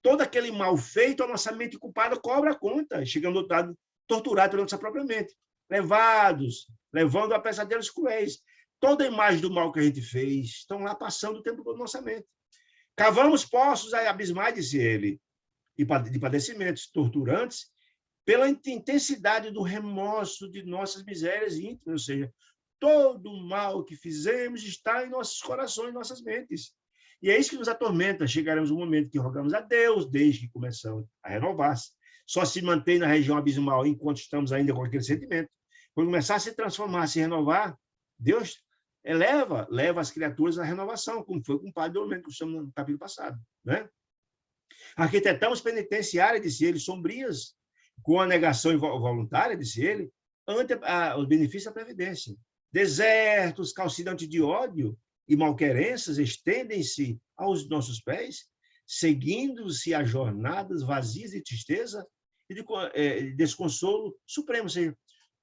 Todo aquele mal feito, a nossa mente culpada cobra a conta, chegando ao outro lado, torturado pela nossa própria mente, levando a pesadelos cruéis. Toda a imagem do mal que a gente fez estão lá passando o tempo todo na nossa mente. Cavamos poços abismais, disse ele, de padecimentos torturantes, pela intensidade do remorso de nossas misérias íntimas, ou seja, todo o mal que fizemos está em nossos corações, em nossas mentes. E é isso que nos atormenta. Chegaremos um momento que rogamos a Deus, desde que começamos a renovar-se. Só se mantém na região abismal enquanto estamos ainda com aquele sentimento. Quando começar a se transformar, a se renovar, Deus leva as criaturas à renovação, como foi com o Padre Domênico, que estamos no capítulo passado. Né? Arquitetamos penitenciárias, disse ele, sombrias, com a negação voluntária, disse ele, ante os benefícios da Previdência. Desertos calcinantes de ódio e malquerenças estendem-se aos nossos pés, seguindo-se as jornadas vazias de tristeza e de desconsolo supremo. Ou seja,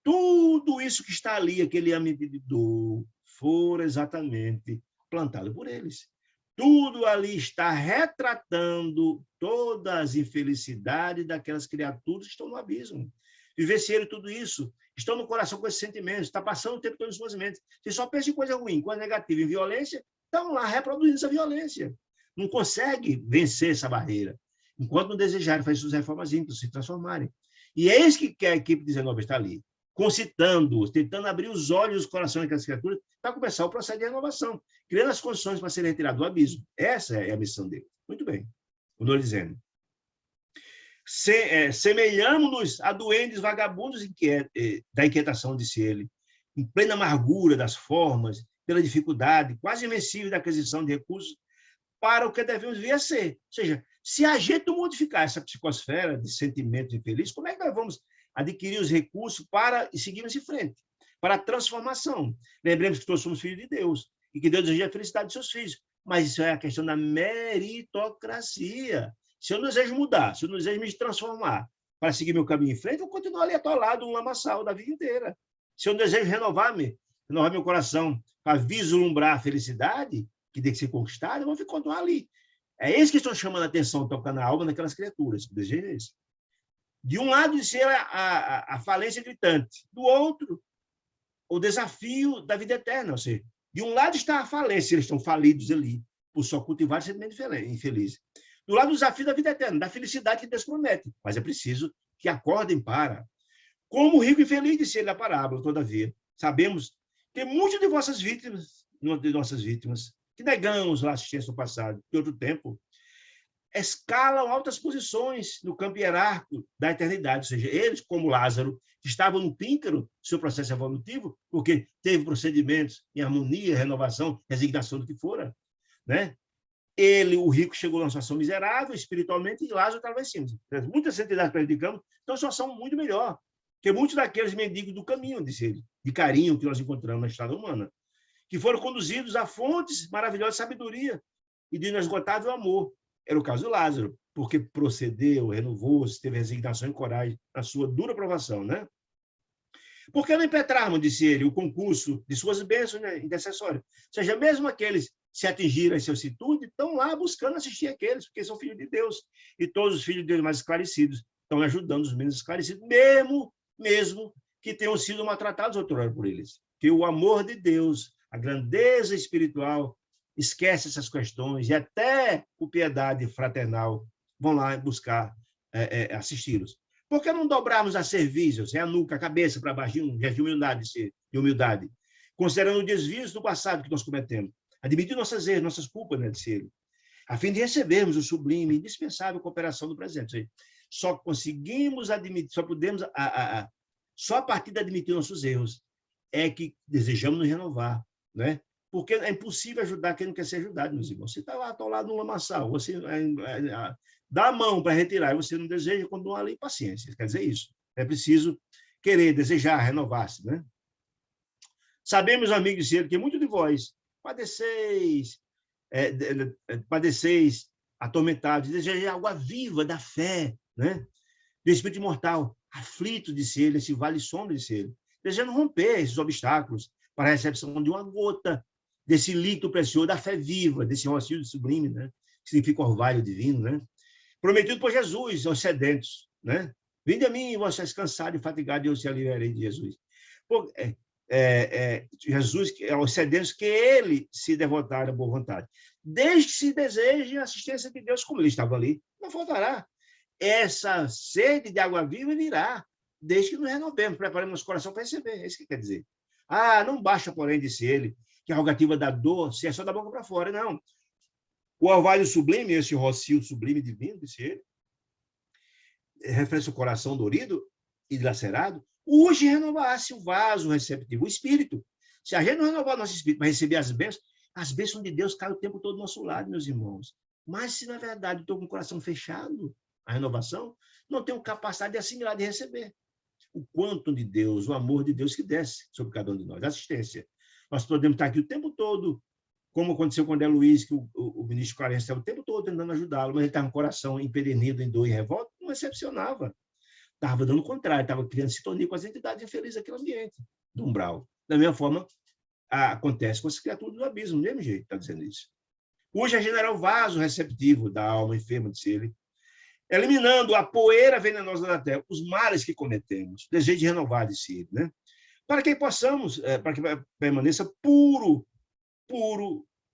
tudo isso que está ali, aquele ambiente de dor, for exatamente plantado por eles. Tudo ali está retratando todas as infelicidades daquelas criaturas que estão no abismo. Vivenciaram tudo isso, estão no coração com esses sentimentos, está passando o tempo todo em suas mentes. Você só pensa em coisa ruim, coisa negativa, em violência, estão lá reproduzindo essa violência. Não consegue vencer essa barreira, enquanto não desejarem fazer suas reformas íntimas, se transformarem. E é isso que a equipe de Zenóbia está ali, concitando-os, tentando abrir os olhos e os corações daquelas criaturas, para começar o processo de renovação, criando as condições para serem retirados do abismo. Essa é a missão dele. Muito bem. Continuo dizendo. Semelhamos-nos a duendes vagabundos da inquietação, disse ele, em plena amargura das formas, pela dificuldade quase invencível da aquisição de recursos para o que devemos vir a ser. Ou seja, se a gente não modificar essa psicosfera de sentimentos infelizes, como é que nós vamos adquirir os recursos para seguirmos em frente? Para a transformação. Lembremos que todos somos filhos de Deus e que Deus deseja a felicidade de seus filhos. Mas isso é a questão da meritocracia. Se eu não desejo mudar, se eu não desejo me transformar para seguir meu caminho em frente, eu vou continuar ali atolado num lamaçal da vida inteira. Se eu não desejo renovar meu coração para vislumbrar a felicidade que tem que ser conquistada, eu vou continuar ali. É isso que estão chamando a atenção, tocando a alma daquelas criaturas. O desejo é esse. De um lado, de ser a falência gritante. Do outro, o desafio da vida eterna. Ou seja, de um lado está a falência, eles estão falidos ali, por só cultivar sentimento infeliz. Do lado do desafio da vida eterna, da felicidade que Deus promete. Mas é preciso que acordem para. Como o rico infeliz, disse ele na parábola, todavia, sabemos que muitas de nossas vítimas, que negamos a assistência no passado, de outro tempo, escalam altas posições no campo hierárquico da eternidade. Ou seja, eles, como Lázaro, que estavam no píncaro do seu processo evolutivo, porque teve procedimentos em harmonia, renovação, resignação do que fora, né? Ele, o rico, chegou numa situação miserável espiritualmente e Lázaro estava em cima. Muitas entidades predicamos estão em situação muito melhor que muitos daqueles mendigos do caminho, disse ele, de carinho que nós encontramos na estrada humana, que foram conduzidos a fontes maravilhosas de sabedoria e de inesgotável amor. Era o caso do Lázaro, porque procedeu, renovou-se, teve resignação e coragem na sua dura provação, né? Por que não impetrarmos, disse ele, o concurso de suas bênçãos, né, intercessórias? Ou seja, mesmo aqueles se atingirem em sua citude, estão lá buscando assistir aqueles, porque são filhos de Deus. E todos os filhos de Deus mais esclarecidos estão ajudando os menos esclarecidos, mesmo que tenham sido maltratados outrora por eles. Que o amor de Deus, a grandeza espiritual, esquece essas questões e até o piedade fraternal vão lá buscar assisti-los. Por que não dobrarmos a cervíceos, a nuca, a cabeça para baixo de humildade, considerando os desvios do passado que nós cometemos, admitir nossas erros, nossas culpas, né, disse ele, a fim de recebermos o sublime e indispensável cooperação do presente. Só conseguimos admitir, só podemos, só a partir de admitir nossos erros é que desejamos nos renovar, né? Porque é impossível ajudar quem não quer ser ajudado, meus irmãos. Você está lá atolado num lamaçal, você dá a mão para retirar e você não deseja, continuar ali, paciência. Quer dizer isso. É preciso querer, desejar, renovar-se, né? Sabemos, amigos, que muitos de vós padeceis atormentados, desejais a água viva da fé, né? Do espírito imortal, aflito, disse ele, esse vale sombra, disse ele, desejando romper esses obstáculos para a recepção de uma gota desse líquido precioso da fé viva, desse rocio sublime, né? Que significa orvalho divino, né? Prometido por Jesus aos sedentos, né? Vinde a mim, vocês cansados e fatigados, e eu se aliviarei de Jesus. Jesus, aos sedentos, que ele se devotar à boa vontade. Desde que se deseje a assistência de Deus, como ele estava ali, não faltará. Essa sede de água viva virá, desde que nos renovemos, preparemos nosso coração para receber. É isso que quer dizer. Não basta, porém, disse ele, que a rogativa da dor se é só da boca para fora, não. O orvalho sublime, esse rocio sublime divino, disse ele, refere o coração dorido e dilacerado, urge renovar-se o vaso receptivo, o espírito. Se a gente não renovar nosso espírito para receber as bênçãos de Deus caem o tempo todo do nosso lado, meus irmãos. Mas se, na verdade, eu estou com o coração fechado, a renovação, não tenho capacidade de assimilar, de receber. O quanto de Deus, o amor de Deus que desce sobre cada um de nós, a assistência. Nós podemos estar aqui o tempo todo, como aconteceu com o André Luiz, que o ministro Clarence estava o tempo todo tentando ajudá-lo, mas ele estava com o coração empedernido em dor e revolta, não recepcionava. Estava dando o contrário, estava criando sintonia com as entidades infelizes daquele ambiente, do umbral. Da mesma forma, acontece com as criaturas do abismo, do mesmo jeito, está dizendo isso. Urge a generar o vaso receptivo da alma enferma, disse ele, eliminando a poeira venenosa da terra, os males que cometemos, desejo de renovar, disse ele, né? Para que possamos, para que permaneça puro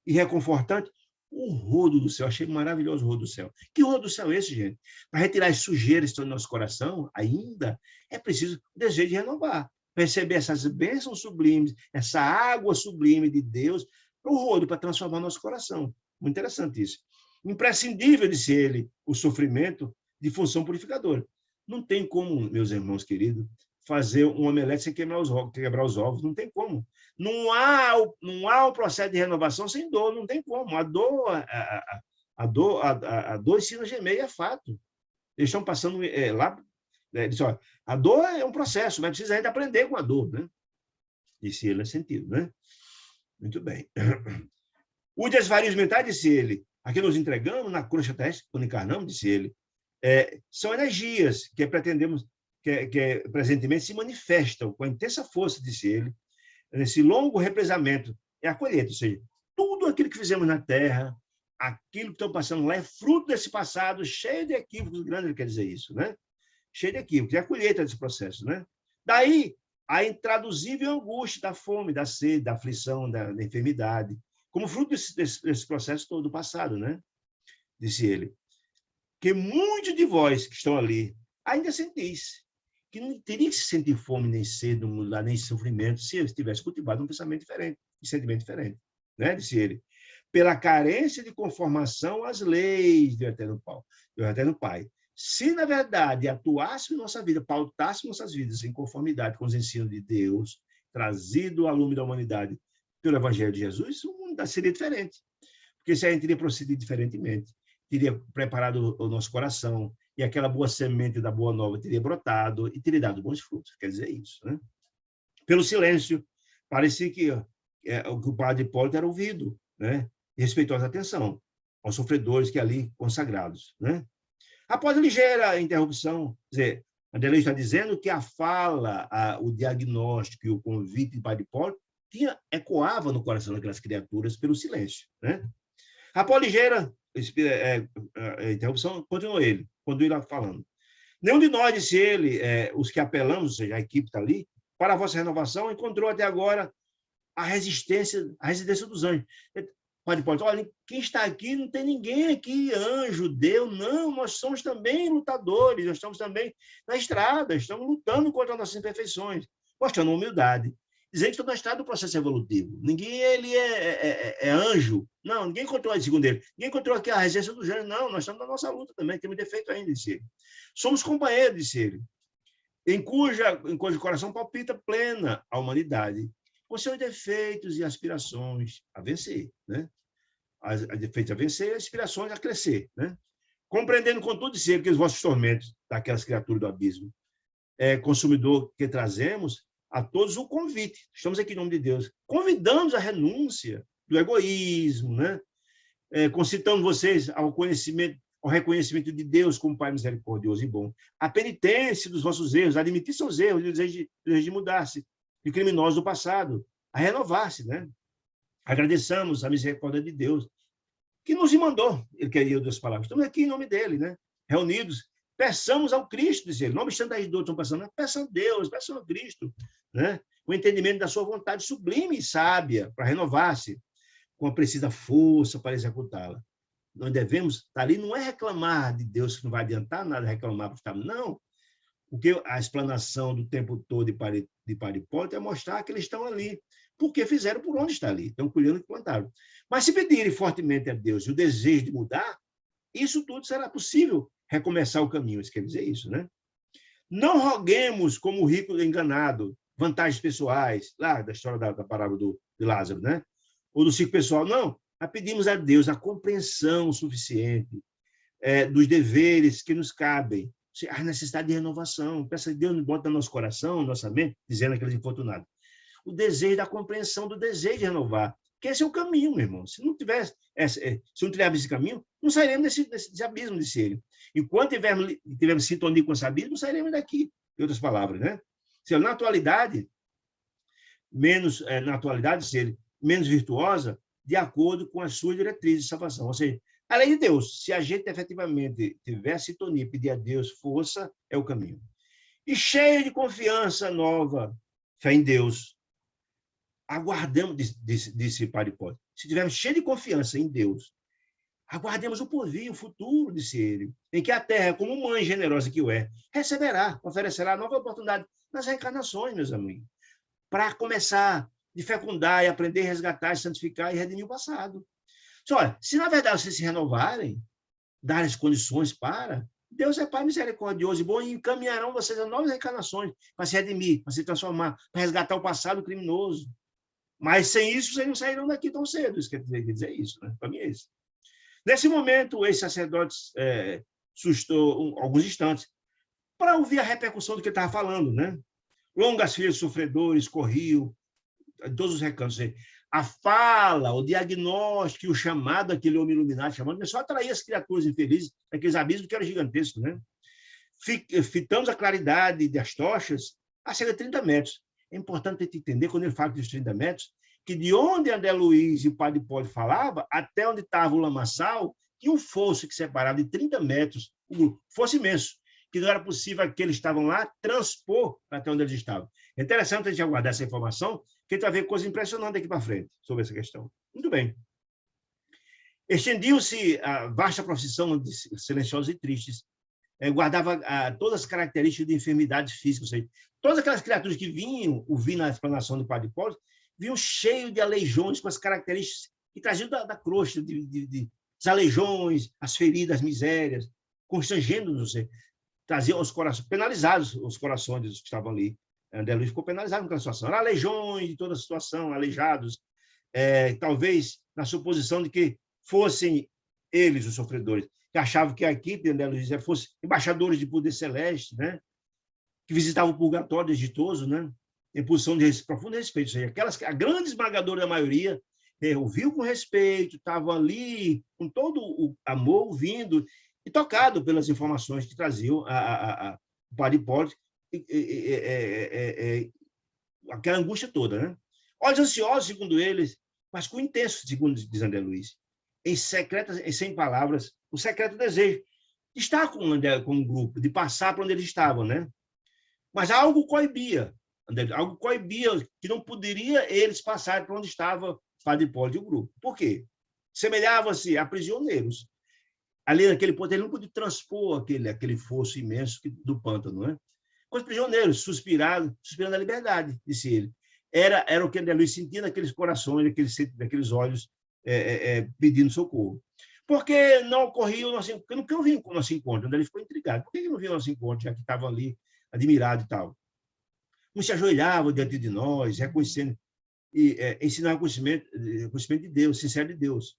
e reconfortante, o rodo do céu. Achei maravilhoso o rodo do céu. Que rodo do céu é esse, gente? Para retirar as sujeiras que estão no nosso coração, ainda é preciso o desejo de renovar. receber essas bênçãos sublimes, essa água sublime de Deus, para o rodo, para transformar nosso coração. Muito interessante isso. Imprescindível, disse ele, o sofrimento de função purificadora. Não tem como, meus irmãos queridos, fazer um omelete sem quebrar os ovos. Não tem como. Não há um processo de renovação sem dor. Não tem como. A dor ensina a gemer, é fato. Eles estão passando lá. Diz, olha, a dor é um processo, mas precisa ainda aprender com a dor, né? Disse ele nesse sentido, né? Muito bem. O desvarios mentais, disse ele, a que nos entregamos na cruz terrestre, quando encarnamos, disse ele, são energias que pretendemos, que presentemente se manifestam com a intensa força, disse ele, nesse longo represamento, é a colheita, ou seja, tudo aquilo que fizemos na Terra, aquilo que estão passando lá é fruto desse passado cheio de equívocos grandes, ele quer dizer isso, né? Cheio de equívocos, é a colheita desse processo, né? Daí, a intraduzível angústia da fome, da sede, da aflição, da enfermidade, como fruto desse processo todo do passado, né? Disse ele. Que muitos de vós que estão ali ainda sentis que não teria que se sentir fome, nem sede, nem sofrimento, se eles tivessem cultivado um pensamento diferente, um sentimento diferente, né? Disse ele. Pela carência de conformação às leis do Eterno Pai. Se, na verdade, atuássemos nossa vida, pautássemos nossas vidas em conformidade com os ensinos de Deus, trazido ao lume da humanidade pelo Evangelho de Jesus, o mundo seria diferente. Porque se a gente teria procedido diferentemente, teria preparado o nosso coração, e aquela boa semente da boa nova teria brotado e teria dado bons frutos. Quer dizer isso, né? Pelo silêncio, parecia que o padre Hipólito era ouvido, né? E respeitosa atenção aos sofredores que ali consagrados, né? Após a ligeira interrupção, quer dizer, André está dizendo que a fala, o diagnóstico e o convite de Padre Hipólito ecoava no coração daquelas criaturas pelo silêncio, né? Após a ligeira interrupção, continuou ele, quando ele falando. Nenhum de nós, disse ele, os que apelamos, ou seja, a equipe está ali, para a vossa renovação, encontrou até agora a residência dos anjos. Padre Hipólito, olha, quem está aqui, não tem ninguém aqui, anjo, Deus, não, nós somos também lutadores, nós estamos também na estrada, estamos lutando contra as nossas imperfeições, mostrando humildade, dizendo que estamos na estrada do processo evolutivo. Ninguém ele é anjo, não, ninguém encontrou, segundo ele, ninguém encontrou aqui a residência dos anjos, não, nós estamos na nossa luta também, temos defeito ainda, disse ele. Somos companheiros, disse ele, em cujo coração palpita plena a humanidade, com seus defeitos e aspirações a vencer, né? As defeitos a vencer e as aspirações a crescer, né? Compreendendo, contudo, dizer que os vossos tormentos daquelas criaturas do abismo consumidor que trazemos a todos o convite. Estamos aqui em nome de Deus. Convidamos a renúncia do egoísmo, né? Concitando vocês ao conhecimento, ao reconhecimento de Deus como Pai misericordioso e bom. A penitência dos vossos erros, admitir seus erros, o desejo de mudar-se, de criminosos do passado, a renovar-se, né? Agradeçamos a misericórdia de Deus, que nos mandou, ele queria outras palavras. Estamos aqui em nome dele, né? Reunidos, peçamos ao Cristo, diz ele, não obstante as dores que estão passando, peçam a Deus, peçam a Cristo, né? O entendimento da sua vontade sublime e sábia para renovar-se, com a precisa força para executá-la. Nós devemos estar ali, não é reclamar de Deus, que não vai adiantar nada reclamar, não. Porque a explanação do tempo todo de Padre Hipólito é mostrar que eles estão ali, porque fizeram por onde está ali, estão colhendo o que plantaram. Mas se pedirem fortemente a Deus o desejo de mudar, isso tudo será possível recomeçar o caminho, isso quer dizer isso, né? Não roguemos como o rico enganado, vantagens pessoais, lá da história da parábola de Lázaro, né? Ou do ciclo pessoal, não. Mas pedimos a Deus a compreensão suficiente dos deveres que nos cabem, a necessidade de renovação. Peça que Deus nos bota no nosso coração, na nossa mente, dizendo aqueles infortunados. O desejo da compreensão, do desejo de renovar. Que esse é o caminho, meu irmão. Se não tivermos esse caminho, não sairemos desse abismo, disse ele. Enquanto tivermos sintonia com esse abismo, não sairemos daqui, em outras palavras, né? Na atualidade, menos virtuosa, de acordo com as suas diretrizes de salvação. Ou seja, a lei de Deus, se a gente efetivamente tiver sintonia, pedir a Deus força, é o caminho. E cheio de confiança nova, fé em Deus, aguardamos, disse Padre Hipólito, se tivermos cheio de confiança em Deus, Aguardemos o porvir, o futuro, disse ele, em que a terra, como mãe generosa que o é, receberá, oferecerá nova oportunidade nas reencarnações, meus amigos, para começar de fecundar e aprender, resgatar, santificar e redimir o passado. Olha, se na verdade vocês se renovarem, dar as condições para, Deus é Pai misericordioso e bom e encaminharão vocês a novas reencarnações para se redimir, para se transformar, para resgatar o passado criminoso. Mas sem isso, vocês não sairão daqui tão cedo. Isso quer dizer isso, né? Para mim é isso. Nesse momento, o ex-sacerdote sustou alguns instantes para ouvir a repercussão do que ele estava falando, né? Longas filas de sofredores corriam em todos os recantos. A fala, o diagnóstico e o chamado daquele homem iluminado, chamando, só atrair as criaturas infelizes, aqueles abismos que eram gigantescos, né? Fitamos a claridade das tochas a cerca de 30 metros. É importante a gente entender, quando ele fala dos 30 metros, que de onde André Luiz e o padre Hipólito falava, até onde estava o lamaçal, tinha um fosso que separava de 30 metros, um fosso imenso, que não era possível que eles estavam lá transpor até onde eles estavam. É interessante a gente aguardar essa informação, que a gente vai ver coisa impressionante daqui para frente sobre essa questão. Muito bem. Extendiu-se a vasta profissão de silenciosos e tristes, guardava todas as características de enfermidades físicas. Todas aquelas criaturas que vinham ouvir na explanação do padre Hipólito, vinham cheio de aleijões com as características que traziam da crosta, dos aleijões, as feridas, as misérias, constrangendo-nos, traziam os corações, penalizados os corações dos que estavam ali. André Luiz ficou penalizado naquela situação. Eram aleijões de toda a situação, aleijados, talvez na suposição de que fossem eles os sofredores, que achavam que a equipe de André Luiz fosse embaixadores de poder celeste, né? Que visitavam o purgatório egitoso, né? Em posição de profundo respeito. Ou seja, a grande esmagadora da maioria ouviu com respeito, estavam ali com todo o amor, ouvindo e tocado pelas informações que traziam o padre Hipólito, aquela angústia toda, né? Olhos ansiosos, segundo eles, mas com intenso, segundo diz André Luiz, em secretas, em 100 palavras, o secreto desejo de estar com o grupo, de passar para onde eles estavam, né? Mas algo coibia que não poderia eles passarem para onde estava o padre Hipólito e o grupo. Por quê? Semelhava-se a prisioneiros. Ali naquele ponto, ele não podia transpor aquele fosso imenso do pântano, né? Os prisioneiros, suspirando a liberdade, disse ele. Era o que André Luiz sentia naqueles corações, naqueles olhos, pedindo socorro. Por que não ocorria o nosso encontro? Porque não vinha o nosso encontro. André Luiz ficou intrigado. Por que não vinha o nosso encontro, já que estavam ali admirados e tal? Uns se ajoelhavam diante de nós, reconhecendo e ensinar o conhecimento de Deus, sincero de Deus.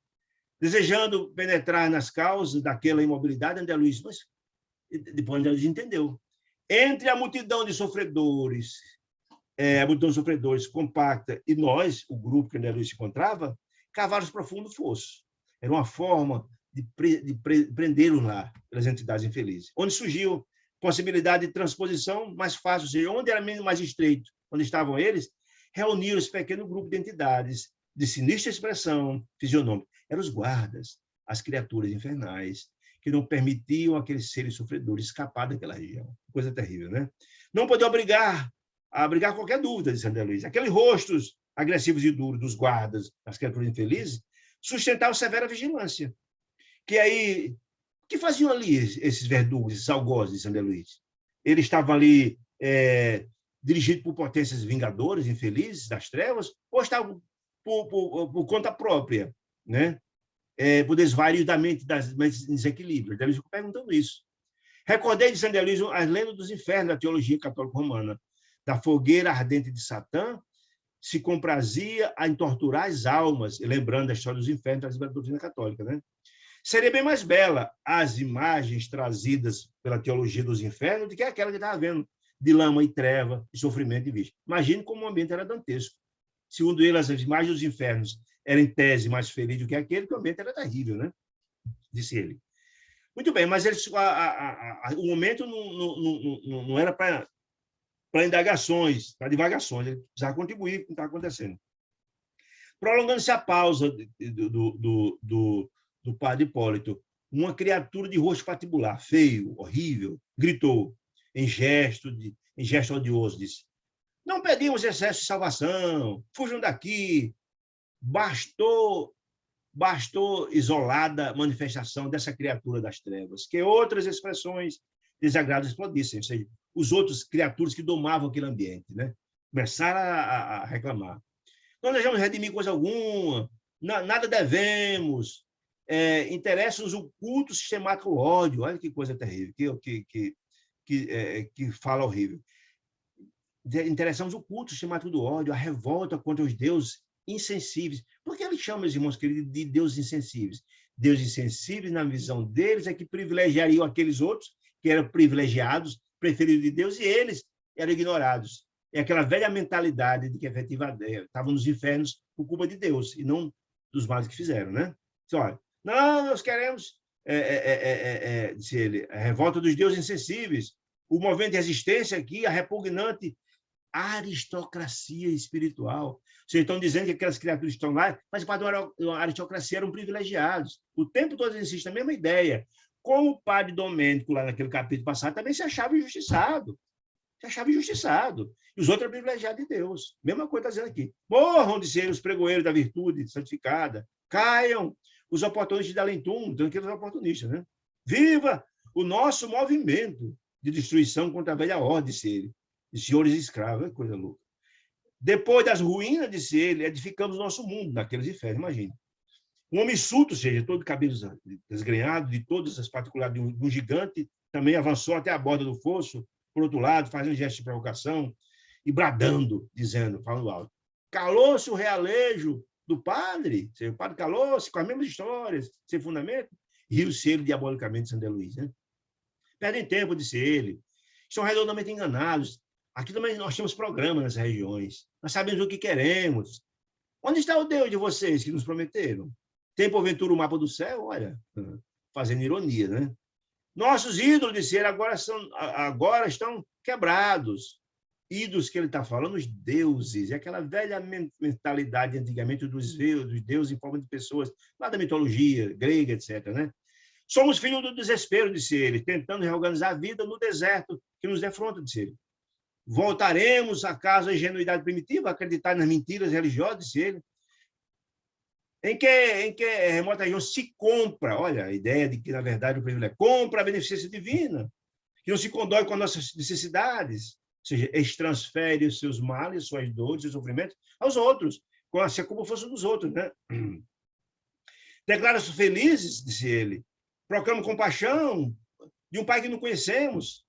Desejando penetrar nas causas daquela imobilidade, André Luiz, mas depois André Luiz entendeu. Entre a multidão de sofredores, compacta, e nós, o grupo que André Luiz se encontrava, cavaram profundo fosso. Era uma forma de prendê-los lá, pelas entidades infelizes. Onde surgiu possibilidade de transposição mais fácil, ou seja, onde era menos mais estreito, onde estavam eles, reuniram esse pequeno grupo de entidades de sinistra expressão fisionômica. Eram os guardas, as criaturas infernais, que não permitiam aqueles seres sofredores escapar daquela região. Coisa terrível, né? Não podia abrigar qualquer dúvida, disse André Luiz. Aqueles rostos agressivos e duros dos guardas, das criaturas infelizes, sustentavam severa vigilância. Que faziam ali esses verdugos, esses algozes, disse André Luiz? Eles estavam ali dirigidos por potências vingadoras, infelizes, das trevas, ou estavam por conta própria, né? Por desvario da mente, das mentes em desequilíbrio. André Luiz ficou perguntando isso. Recordei de André Luiz as lendas dos infernos da teologia católica romana. Da fogueira ardente de Satã, se comprazia em torturar as almas, lembrando a história dos infernos da doutrina católica, né? Seria bem mais bela as imagens trazidas pela teologia dos infernos do que aquela que estava vendo de lama e treva, de sofrimento e vício. Imagine como o ambiente era dantesco. Segundo ele, as imagens dos infernos eram, em tese, mais felizes do que aquele, que o ambiente era terrível, né? Disse ele. Muito bem, mas o momento não era para indagações, para divagações, ele precisava contribuir com o que estava acontecendo. Prolongando-se a pausa do padre Hipólito, uma criatura de rosto patibular, feio, horrível, gritou, em gesto odioso, disse: não pedimos excesso de salvação, fujam daqui, bastou bastou isolada manifestação dessa criatura das trevas, que outras expressões desagradáveis explodissem, ou seja, os outros criaturas que domavam aquele ambiente, né? Começaram a reclamar. Não desejamos redimir coisa alguma, nada devemos, interessa-nos o culto sistemático ao ódio. Olha que coisa terrível, que fala horrível. Interessamos o culto sistemático do ódio, a revolta contra os deuses insensíveis. Por que ele chama, os irmãos queridos, de deuses insensíveis? Deuses insensíveis, na visão deles, é que privilegiariam aqueles outros que eram privilegiados, preferidos de Deus, e eles eram ignorados. É aquela velha mentalidade de que efetivamente estavam nos infernos por culpa de Deus e não dos males que fizeram, né? Então, olha, não, nós queremos, disse ele, a revolta dos deuses insensíveis, o movimento de resistência aqui, a repugnante aristocracia espiritual. Vocês estão dizendo que aquelas criaturas que estão lá, mas para a aristocracia eram privilegiados. O tempo todo existe a mesma ideia. Como o padre Domênico, lá naquele capítulo passado, também se achava injustiçado. Se achava injustiçado. E os outros eram privilegiados de Deus. Mesma coisa está dizendo aqui. Morram, disseram os pregoeiros da virtude santificada. Caiam os oportunistas de além-túmulo, então aqueles oportunistas, né? Viva o nosso movimento de destruição contra a velha ordem, disse ele. De senhores escravos, é coisa louca. Depois das ruínas, disse ele, edificamos o nosso mundo, naqueles infernos, imagina. Um homem surto, ou seja, todo cabelo desgrenhado, de todas as particularidades de um gigante, também avançou até a borda do fosso, por outro lado, fazendo gesto de provocação e bradando, dizendo, falando alto. Calou-se o realejo do padre, o padre calou-se com as mesmas histórias, sem fundamento, riu-se ele diabolicamente de São Luís, né? Perdem tempo, disse ele, estão redondamente enganados. Aqui também nós temos programas nessas regiões, nós sabemos o que queremos. Onde está o Deus de vocês que nos prometeram? Tem, porventura, o mapa do céu? Olha, fazendo ironia, né? Nossos ídolos, disse ele, agora estão quebrados. Ídolos que ele está falando, os deuses, é aquela velha mentalidade antigamente dos deuses em forma de pessoas, lá da mitologia grega, etc., né? Somos filhos do desespero, disse ele, tentando reorganizar a vida no deserto que nos defronta, disse ele. Voltaremos à casa da ingenuidade primitiva, acreditar nas mentiras religiosas, disse ele, em que remota região se compra, olha, a ideia de que, na verdade, o privilégio compra a beneficência divina, que não se condói com as nossas necessidades, ou seja, eles transferem os seus males, suas dores, seus sofrimentos aos outros, como fosse dos outros, né? Declara-se felizes, disse ele, proclamam compaixão de um pai que não conhecemos.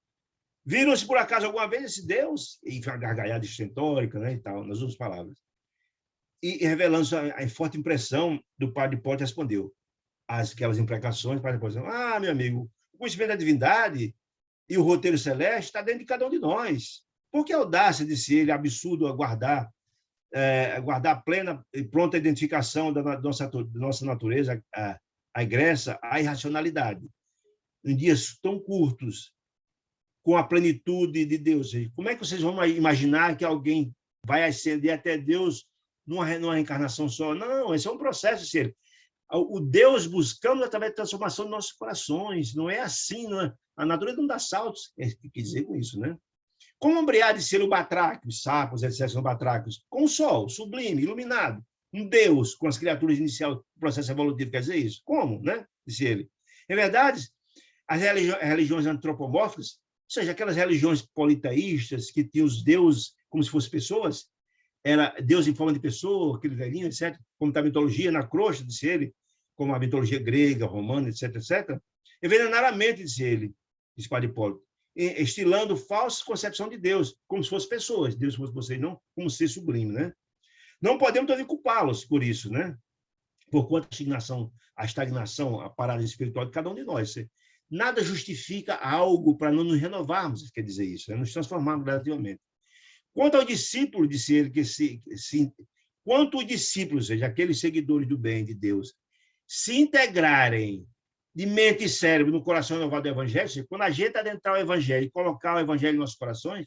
Viram-se por acaso alguma vez esse Deus? E foi uma gargalhada estentórica, né, e tal, nas outras palavras. E revelando a forte impressão do padre Hipólito, respondeu aquelas imprecações, o padre Hipólito disse, meu amigo, o conhecimento da divindade e o roteiro celeste está dentro de cada um de nós. Por que audácia, disse ele, absurdo aguardar plena e pronta identificação da nossa natureza, a egressa, a irracionalidade. Em dias tão curtos, com a plenitude de Deus. Como é que vocês vão imaginar que alguém vai ascender até Deus numa reencarnação só? Não, esse é um processo, sério. O Deus buscamos através da transformação dos nossos corações. Não é assim, não é? A natureza não dá saltos, é o que quer dizer com isso, né? Como ombrear de ser o batráquios, sapos, etc., são batráquios? Com o sol, sublime, iluminado. Um Deus com as criaturas iniciais do processo evolutivo, quer dizer isso? Como, né? Disse ele. Em verdade, as religiões antropomórficas, ou seja, aquelas religiões politeístas que tinham os deuses como se fossem pessoas, era Deus em forma de pessoa, aquele velhinho, etc., como está a mitologia na crosta, disse ele, como a mitologia grega, romana, etc., etc., envenenaram a mente, disse ele, disse o padre Hipólito, estilando falsa concepção de Deus, como se fossem pessoas, Deus fosse vocês, não como ser sublime, né? Não podemos também culpá-los por isso, né? Por conta a estagnação, a parada espiritual de cada um de nós. Nada justifica algo para não nos renovarmos, quer dizer isso, nos transformarmos gradativamente. Quanto ao discípulo, disse ele, quanto os discípulos, ou seja, aqueles seguidores do bem de Deus, se integrarem de mente e cérebro no coração renovado do Evangelho, quando a gente adentrar o Evangelho e colocar o Evangelho em nossos corações,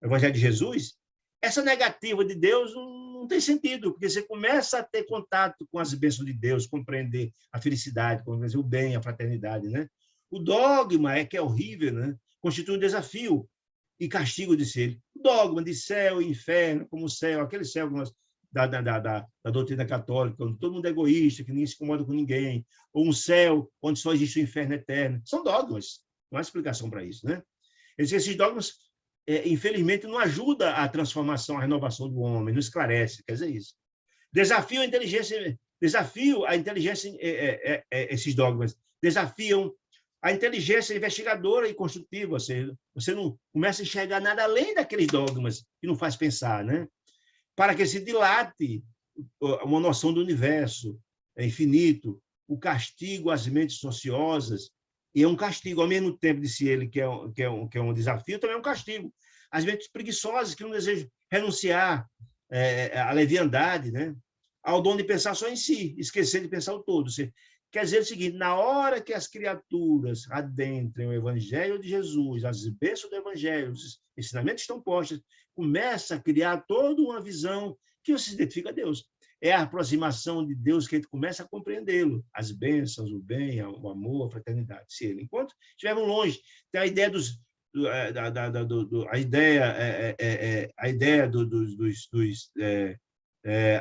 o Evangelho de Jesus, essa negativa de Deus não tem sentido, porque você começa a ter contato com as bênçãos de Deus, compreender a felicidade, compreender o bem, a fraternidade, né? O dogma que é horrível, né? Constitui um desafio e castigo, disse ele. O dogma de céu e inferno, como o céu, aquele céu que nós da doutrina católica, onde todo mundo é egoísta, que ninguém se incomoda com ninguém, ou um céu onde só existe o inferno eterno. São dogmas, não há explicação para isso, né? Esses dogmas, infelizmente, não ajudam a transformação, a renovação do homem, não esclarece, quer dizer isso. Desafio a inteligência, esses dogmas, desafiam a inteligência investigadora e construtiva, você não começa a enxergar nada além daqueles dogmas que não faz pensar, né? Para que se dilate uma noção do universo infinito, o castigo às mentes ociosas, e é um castigo, ao mesmo tempo, disse ele, que é um desafio, também é um castigo. As mentes preguiçosas que não desejam renunciar à leviandade, né? Ao dom de pensar só em si, esquecer de pensar o todo. Quer dizer o seguinte, na hora que as criaturas adentrem o Evangelho de Jesus, as bênçãos do Evangelho, os ensinamentos estão postos, começa a criar toda uma visão que se identifica a Deus. É a aproximação de Deus que a gente começa a compreendê-lo, as bênçãos, o bem, o amor, a fraternidade. Se ele, enquanto estivermos longe, tem a ideia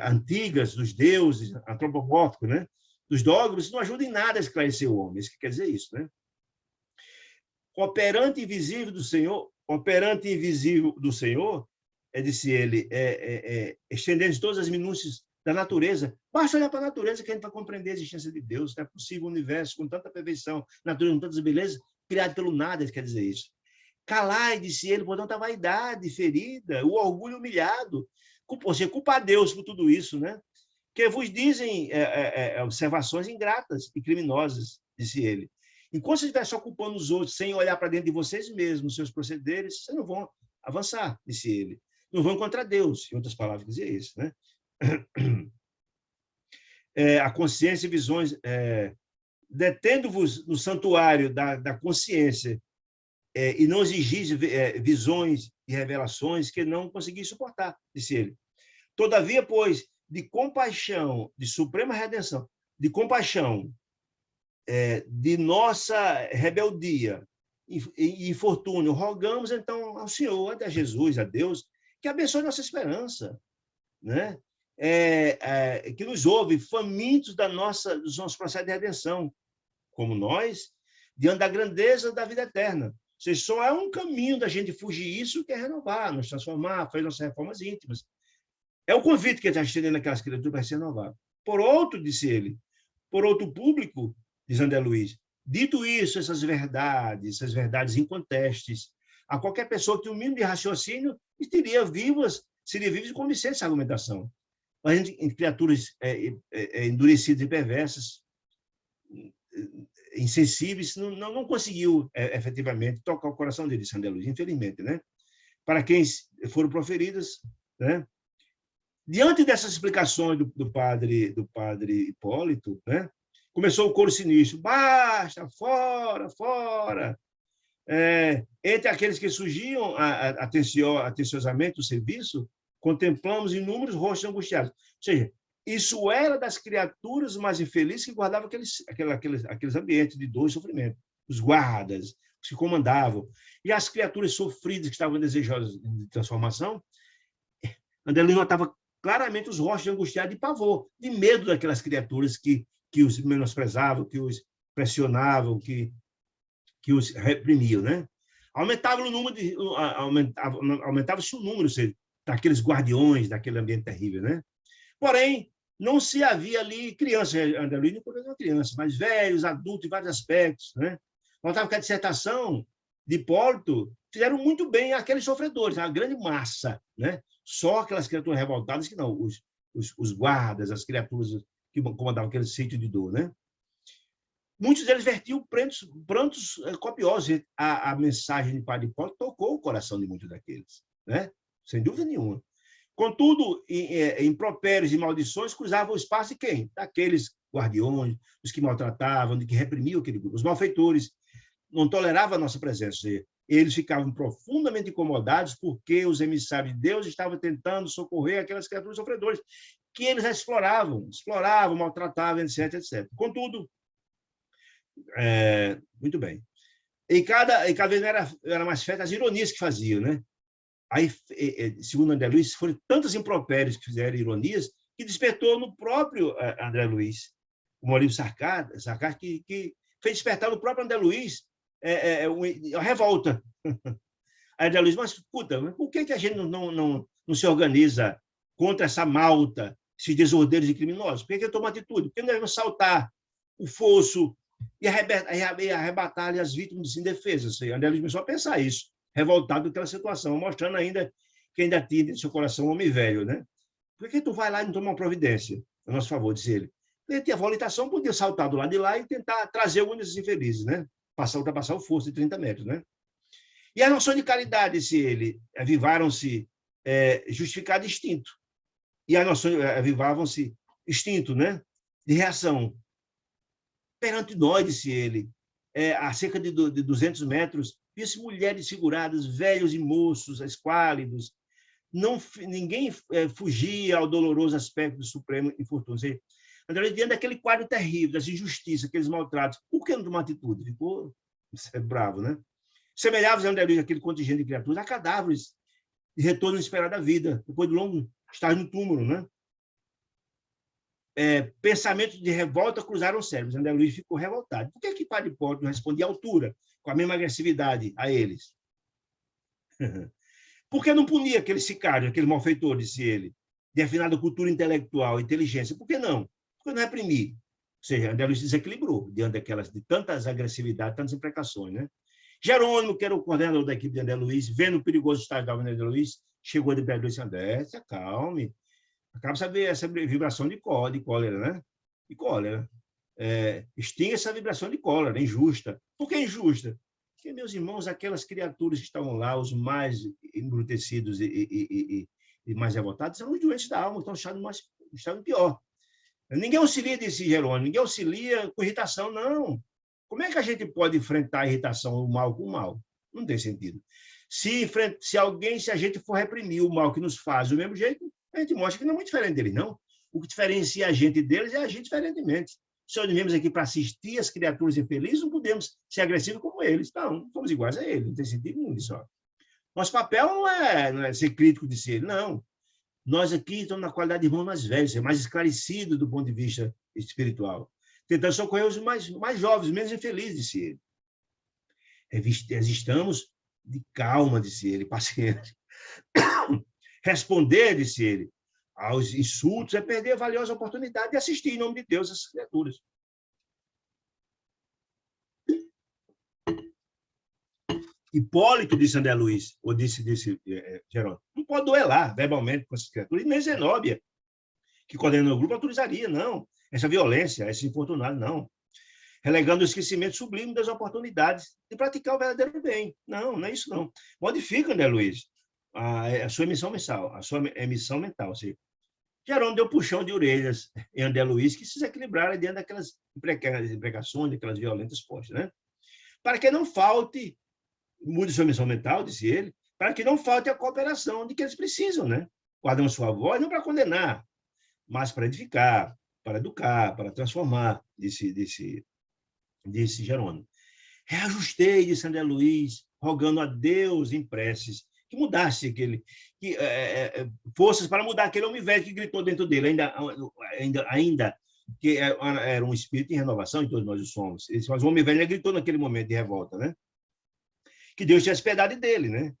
antigas dos deuses antropomórficos, né? Dos dogmas, não ajuda em nada a esclarecer o homem. Isso que quer dizer isso, né? Operante invisível do Senhor, disse ele, estendendo todas as minúcias da natureza. Basta olhar para a natureza que a gente vai compreender a existência de Deus. Não é possível um universo com tanta perfeição, natureza com tantas belezas, criado pelo nada, quer dizer isso. Calai, disse ele, por tanta vaidade ferida, o orgulho humilhado. Você culpa a Deus por tudo isso, né? Que vos dizem observações ingratas e criminosas, disse ele. Enquanto você estiver só culpando os outros, sem olhar para dentro de vocês mesmos, seus procederes, vocês não vão avançar, disse ele. Não vão encontrar Deus, em outras palavras, dizia isso, né? A consciência e visões, detendo-vos no santuário da consciência e não exigis visões e revelações que não consegui suportar, disse ele. Todavia, pois, de compaixão, de suprema redenção, de compaixão, de nossa rebeldia e infortúnio, rogamos então ao Senhor, a Jesus, a Deus, que abençoe nossa esperança, né? Que nos ouve, famintos dos nossos processos de redenção, como nós, diante da grandeza da vida eterna. Ou seja, só há um caminho da gente fugir isso, que é renovar, nos transformar, fazer nossas reformas íntimas. É o convite que ele está estendendo àquelas criaturas para se renovar. Por outro, disse ele, por outro público, diz André Luiz, dito isso, essas verdades incontestes, a qualquer pessoa que tenha um mínimo de raciocínio seria vivas e convincente essa argumentação. Mas a gente, criaturas endurecidas e perversas, insensíveis, não conseguiu efetivamente tocar o coração dele, André Luiz, infelizmente, né? Para quem foram proferidas, né? Diante dessas explicações do padre Hipólito, né? Começou o coro sinistro, basta, fora, fora. Entre aqueles que surgiam atenciosamente do serviço, contemplamos inúmeros rostos angustiados. Ou seja, isso era das criaturas mais infelizes que guardavam aqueles ambientes de dor e sofrimento. Os guardas, os que comandavam. E as criaturas sofridas que estavam desejosas de transformação, André Luiz notava claramente os rostos angustiados de pavor, de medo daquelas criaturas que os menosprezavam, que os pressionavam, que os reprimiam, né? Aumentava-se o número daqueles guardiões daquele ambiente terrível, né? Porém, não se havia ali crianças, André Luiz não podia uma criança, mas velhos, adultos, em vários aspectos, né? Notava que a dissertação de Hipólito fizeram muito bem aqueles sofredores, a grande massa, né? Só aquelas criaturas revoltadas que não, os guardas, as criaturas que comandavam aquele sítio de dor, né? Muitos deles vertiam prantos copiosos. A mensagem de Padre Hipólito tocou o coração de muitos daqueles, né? Sem dúvida nenhuma. Contudo, impropérios e maldições cruzavam o espaço de quem? Daqueles guardiões, os que maltratavam, de que reprimiam aquele grupo. Os malfeitores não toleravam a nossa presença. Eles ficavam profundamente incomodados porque os emissários de Deus estavam tentando socorrer aquelas criaturas sofredoras que eles exploravam, maltratavam, etc, etc. Contudo, muito bem. E cada vez era mais feita as ironias que faziam, né? Aí, segundo André Luiz, foram tantas impropérios que fizeram ironias que despertou no próprio André Luiz, o Maurício Sarcás, que fez despertar no próprio André Luiz a revolta. Aí André Luiz, mas, puta, por que a gente não se organiza contra essa malta, esses desordeiros e criminosos? Por que toma atitude? Por que não devemos saltar o fosso e arrebatar as vítimas indefesas? André Luiz começou a pensar isso, revoltado com aquela situação, mostrando ainda que ainda tinha em seu coração um homem velho, né? Por que tu vai lá e não toma uma providência a nosso favor, disse ele? Ele tinha volitação, podia saltar do lado de lá e tentar trazer alguns desses infelizes, né? Ultrapassar o fosso de 30 metros, né? E a noção de caridade, disse ele, avivaram-se justificado instinto. E a noção avivavam-se instinto, né? De reação. Perante nós, disse ele, a cerca de 200 metros, via-se mulheres seguradas, velhos e moços, esquálidos. Ninguém fugia ao doloroso aspecto do supremo infortúnio. André, diante daquele quadro terrível, das injustiças, aqueles maltratos, por que não tomar atitude? Ficou bravo, né? Semelhava André Luiz aquele contingente de criaturas a cadáveres de retorno inesperado à vida, depois de longo estar no túmulo, né? Pensamentos de revolta cruzaram os cérebros. André Luiz ficou revoltado. Por que Padre Hipólito não respondia à altura, com a mesma agressividade a eles? Por que não punia aquele sicário, aquele malfeitor, disse ele, de afinada cultura intelectual, inteligência? Por que não? Por que não reprimir? Ou seja, André Luiz desequilibrou diante de tantas agressividades, tantas imprecações, né? Jerônimo, que era o coordenador da equipe de André Luiz, vendo o perigoso estado da André Luiz, chegou de perto e disse: André, se acalme. Acaba de saber essa vibração de cólera, né? De cólera. Extinga essa vibração de cólera, injusta. Por que injusta? Porque, meus irmãos, aquelas criaturas que estavam lá, os mais embrutecidos e mais revoltados, são os doentes da alma, estão em estado pior. Ninguém auxilia, disse Jerônimo, ninguém auxilia com irritação, não. Como é que a gente pode enfrentar a irritação, o mal com o mal? Não tem sentido. Se a gente for reprimir o mal que nos faz do mesmo jeito, a gente mostra que não é muito diferente deles, não. O que diferencia a gente deles é agir diferentemente. Se nós viemos aqui para assistir as criaturas infelizes, não podemos ser agressivos como eles. Não somos iguais a eles, não tem sentido nenhum isso. Nosso papel não é ser crítico de si, não. Nós aqui estamos na qualidade de irmãos mais velhos, mais esclarecidos do ponto de vista espiritual, tentando socorrer os mais jovens, menos infelizes, disse ele. Resistamos de calma, disse ele, paciente. Responder, disse ele, aos insultos é perder a valiosa oportunidade de assistir em nome de Deus essas criaturas. Hipólito, disse André Luiz, ou disse Jerônimo, não pode duelar verbalmente com essas criaturas, e nem Zenóbia, que coordenou o grupo, autorizaria, não. Essa violência, esse infortunado, não. Relegando o esquecimento sublime das oportunidades de praticar o verdadeiro bem. Não é isso, não. Modifica, André Luiz, a sua emissão mental. Ou seja, Jerônimo deu puxão de orelhas em André Luiz, que se desequilibraram diante daquelas imprecações, daquelas violentas postas, né? Para que não falte, mude sua emissão mental, disse ele, para que não falte a cooperação de que eles precisam, né? Guardam sua voz não para condenar, mas para edificar, para educar, para transformar, disse Jerônimo. Reajustei, disse André Luiz, rogando a Deus em preces, que mudasse forças para mudar aquele homem velho que gritou dentro dele, ainda que era um espírito em renovação, e todos nós o somos. Mas o homem velho gritou naquele momento de revolta, né? Que Deus tivesse piedade dele, né?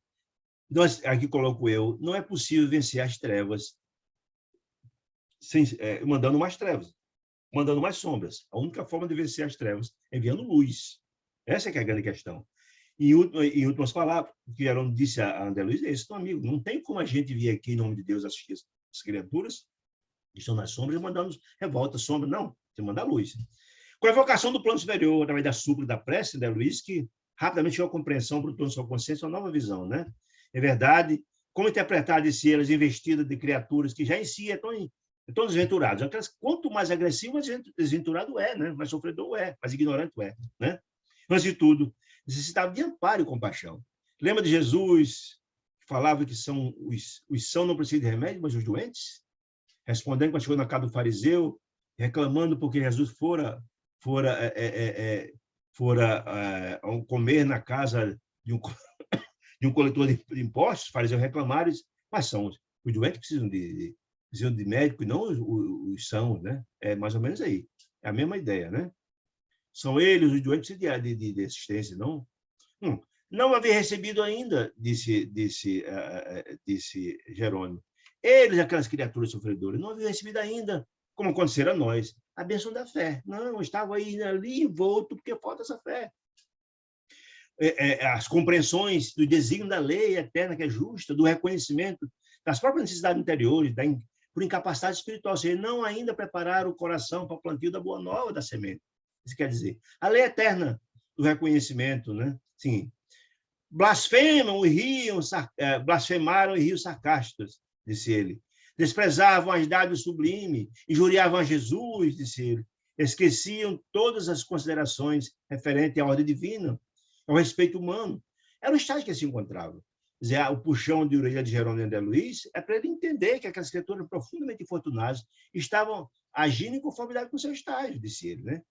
Aqui coloco eu, não é possível vencer as trevas mandando mais trevas, mandando mais sombras. A única forma de vencer as trevas é enviando luz. Essa é que é a grande questão. Em últimas palavras, o que Jerônimo disse a André Luiz é isso, amigo. Não tem como a gente vir aqui, em nome de Deus, assistir as criaturas que estão nas sombras e mandando revolta, sombra. Não, você manda a luz. Com a evocação do plano superior, através da súplica da prece, André Luiz, que rapidamente chegou a compreensão, brutou na sua consciência uma nova visão, né? É verdade, como interpretar de si elas investidas de criaturas que já em si estão desventurados. Quanto mais agressivo, mais desventurado é, né? Mais sofredor é, mais ignorante é, né? Antes de tudo, necessitava de amparo e compaixão. Lembra de Jesus, que falava que os são não precisam de remédio, mas os doentes? Respondendo quando chegou na casa do fariseu, reclamando porque Jesus fora comer na casa de um coletor de impostos, os fariseus reclamaram, mas são os doentes que precisam de médico e não os sãos, né? É mais ou menos aí. É a mesma ideia, né? São eles, os doentes de assistência, não? Não havia recebido ainda, disse Jerônimo. Eles, aquelas criaturas sofredoras, não haviam recebido ainda, como acontecera a nós, a bênção da fé. Não, estavam aí ali envolto porque falta essa fé. As compreensões do desígnio da lei eterna, que é justa, do reconhecimento das próprias necessidades interiores, por incapacidade espiritual, ou seja, não ainda prepararam o coração para o plantio da boa nova da semente. Isso quer dizer, a lei eterna do reconhecimento, né? Sim. Blasfemaram e riam sarcásticos, disse ele. Desprezavam as dádivas sublimes, injuriavam a Jesus, disse ele. Esqueciam todas as considerações referentes à ordem divina, ao respeito humano. Era o estágio que ele se encontrava. Quer dizer, o puxão de orelha de Jerônimo André Luiz é para ele entender que aquelas criaturas profundamente infortunadas estavam agindo em conformidade com o seu estágio, disse ele, né?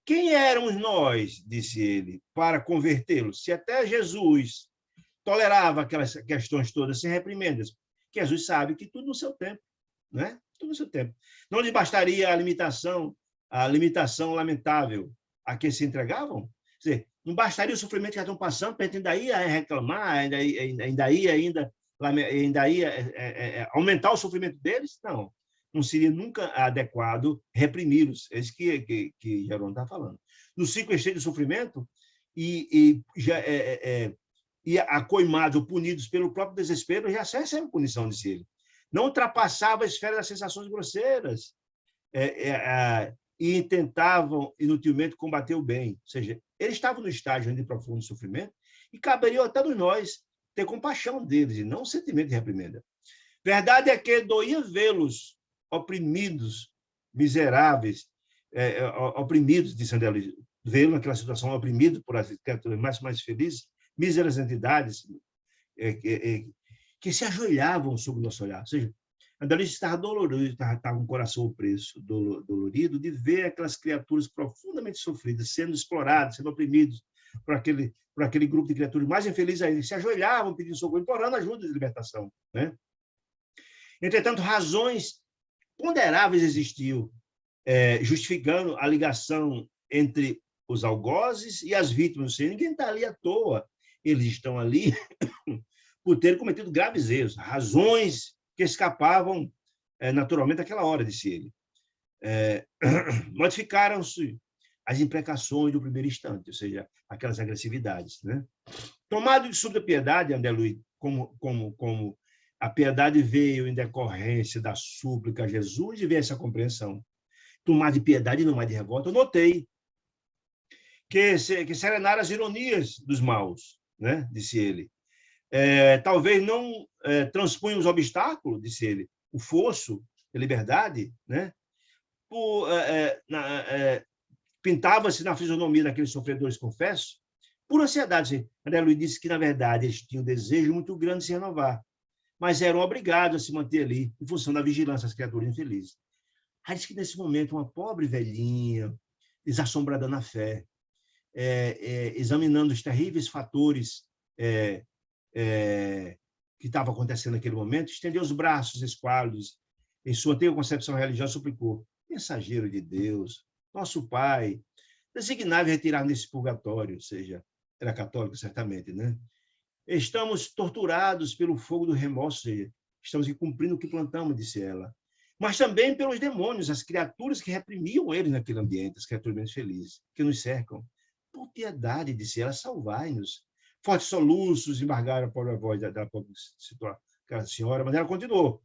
Quem éramos nós, disse ele, para convertê-los? Se até Jesus tolerava aquelas questões todas sem reprimendas, que Jesus sabe que tudo no seu tempo, né? Tudo no seu tempo. Não lhe bastaria a limitação lamentável a que se entregavam? Quer dizer, não bastaria o sofrimento que já estão passando para ainda ia reclamar, ainda ia aumentar o sofrimento deles? Não. Não seria nunca adequado reprimi-los. É isso que Jerônimo está falando. Nos 5 esteios de sofrimento, e acoimados ou punidos pelo próprio desespero, já recebem punição, disse ele. Não ultrapassava a esfera das sensações grosseiras e tentavam inutilmente combater o bem. Ou seja, eles estavam no estágio de profundo sofrimento e caberia até nós ter compaixão deles e não um sentimento de reprimenda. Verdade é que doía vê-los oprimidos, miseráveis, oprimidos, disse André Luiz, vê-lo naquela situação oprimido por as criaturas mais felizes, míseras entidades que se ajoelhavam sob o nosso olhar. Ou seja, André Luiz estava dolorido, estava com o coração opresso, dolorido, de ver aquelas criaturas profundamente sofridas, sendo exploradas, sendo oprimidos por aquele grupo de criaturas mais infelizes ainda, que se ajoelhavam pedindo socorro, implorando ajuda de libertação, né? Entretanto, razões ponderáveis existiam, justificando a ligação entre os algozes e as vítimas. Ninguém está ali à toa. Eles estão ali por ter cometido graves erros, razões que escapavam naturalmente àquela hora, disse ele. Modificaram-se as imprecações do primeiro instante, ou seja, aquelas agressividades, né? Tomado de súbita piedade, André Luiz, como a piedade veio em decorrência da súplica a Jesus e veio essa compreensão. Tomado de piedade e não mais de revolta, eu notei que serenaram as ironias dos maus, né? Disse ele. Talvez não transpunham os obstáculos, disse ele, o fosso da liberdade, né? Pintava-se na fisionomia daqueles sofredores, confesso, por ansiedade. André Luiz disse que, na verdade, eles tinham um desejo muito grande de se renovar, mas eram obrigados a se manter ali, em função da vigilância das criaturas infelizes. Aí diz que, nesse momento, uma pobre velhinha, desassombrada na fé, examinando os terríveis fatores que estavam acontecendo naquele momento, estendeu os braços esquálidos, em sua antiga concepção religiosa, suplicou: mensageiro de Deus, nosso Pai, designai retirar nesse purgatório, ou seja, era católico, certamente, né? Estamos torturados pelo fogo do remorso, ou seja, estamos cumprindo o que plantamos, disse ela, mas também pelos demônios, as criaturas que reprimiam eles naquele ambiente, as criaturas menos felizes, que nos cercam. Por piedade, disse ela, salvai-nos. Fortes soluços embargaram a voz da senhora, mas ela continuou.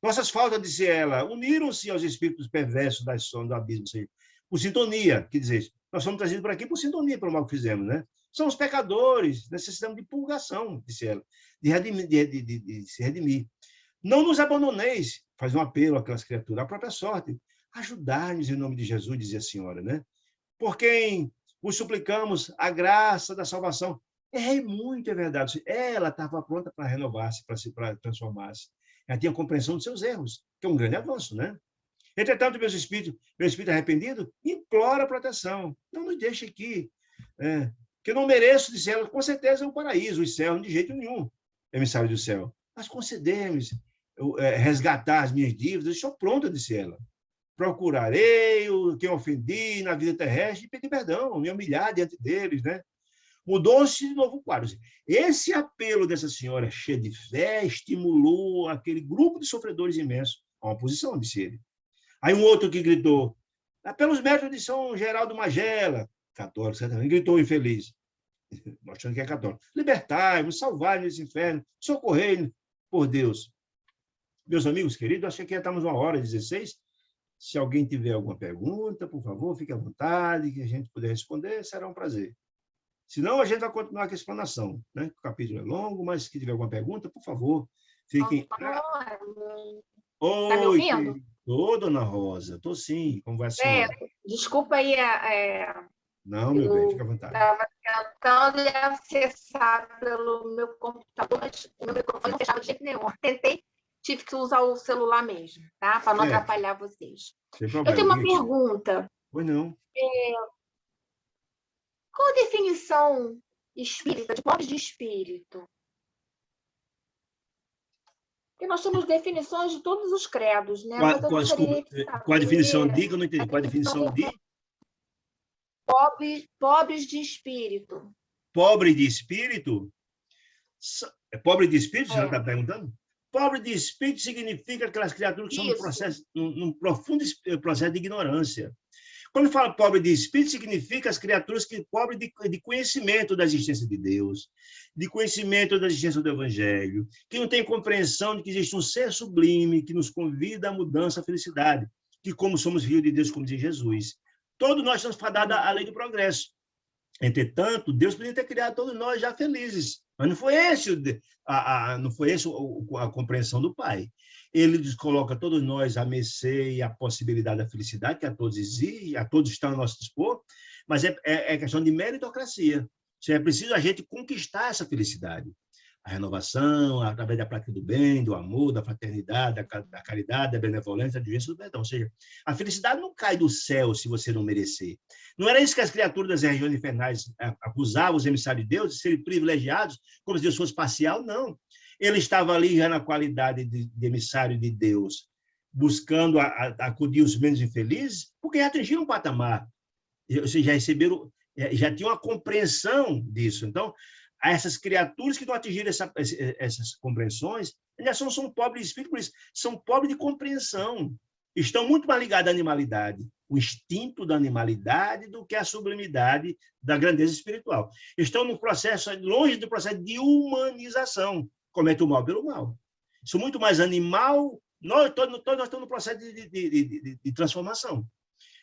Nossas faltas, disse ela, uniram-se aos espíritos perversos das sombras do abismo, ou seja, por sintonia, quer dizer, nós somos trazidos por aqui por sintonia pelo mal que fizemos, né? Somos pecadores, necessitamos de purgação, disse ela, de se redimir. Não nos abandoneis, faz um apelo àquelas criaturas, à própria sorte. Ajudai-nos em nome de Jesus, dizia a senhora, né? Por quem vos suplicamos a graça da salvação. Errei muito, é verdade. Ela estava pronta para renovar-se, para transformar-se. Ela tinha compreensão dos seus erros, que é um grande avanço, né? Entretanto, meu espírito arrependido, implora proteção. Não nos deixe aqui que eu não mereço, disse ela, com certeza é o paraíso, os céus, de jeito nenhum, emissário do céu. Mas concedemos resgatar as minhas dívidas, estou pronta, disse ela. Procurarei quem ofendi na vida terrestre e pedir perdão, me humilhar diante deles, né? Mudou-se de novo o quadro. Esse apelo dessa senhora, cheia de fé, estimulou aquele grupo de sofredores imenso a uma posição, disse ele. Aí um outro que gritou, pelos méritos de São Geraldo Magela, católico, certamente, gritou infeliz, mostrando que é católico. Libertai-nos, salvai-nos desse inferno, socorrei-nos, por Deus. Meus amigos queridos, achei que já estamos 1h16. Se alguém tiver alguma pergunta, por favor, fique à vontade, que a gente puder responder, será um prazer. Senão, a gente vai continuar com a explanação, né? O capítulo é longo, mas se tiver alguma pergunta, por favor, fiquem... Tá me Oi, ouvindo? Ô, dona Rosa, estou sim, como vai a senhora? Desculpa aí, Não, meu bem, fica à vontade. estava tentando acessar pelo meu computador, mas o meu microfone não fechava de jeito nenhum. Tentei, tive que usar o celular mesmo, tá? Para não atrapalhar vocês. Sem problema. Eu tenho uma pergunta. Pois não. Qual a definição espírita, de pobre de espírito? Porque nós temos definições de todos os credos, né? Qual a definição de, que eu não entendi. Qual a definição de? Pobres de espírito. Pobre de espírito? Pobre de espírito, você está perguntando? Pobre de espírito significa aquelas criaturas que estão num profundo processo de ignorância. Quando fala pobre de espírito, significa as criaturas que pobre de conhecimento da existência de Deus, de conhecimento da existência do Evangelho, que não tem compreensão de que existe um ser sublime que nos convida à mudança, à felicidade, que como somos filhos de Deus, como diz Jesus. Todos nós estamos fadados à lei do progresso. Entretanto, Deus podia ter criado todos nós já felizes, mas não foi esse a compreensão do Pai. Ele coloca todos nós à mercê e à possibilidade da felicidade, que a todos exige, a todos estão a nosso dispor, mas é questão de meritocracia. É preciso a gente conquistar essa felicidade. A renovação, através da prática do bem, do amor, da fraternidade, da caridade, da benevolência, da justiça e do perdão. Ou seja, a felicidade não cai do céu se você não merecer. Não era isso que as criaturas das regiões infernais acusavam os emissários de Deus, de serem privilegiados, como se Deus fosse parcial? Não. Ele estava ali já na qualidade de emissário de Deus, buscando acudir os menos infelizes, porque já atingiram um patamar. Vocês já receberam, já tinham uma compreensão disso. Então, essas criaturas que não atingiram essas compreensões, elas são pobres de espírito, por isso, são pobres de compreensão. Estão muito mais ligadas à animalidade, o instinto da animalidade, do que a sublimidade da grandeza espiritual. Estão no processo, longe do processo de humanização. Comete o mal pelo mal. São muito mais animal. Todos nós estamos no processo de transformação.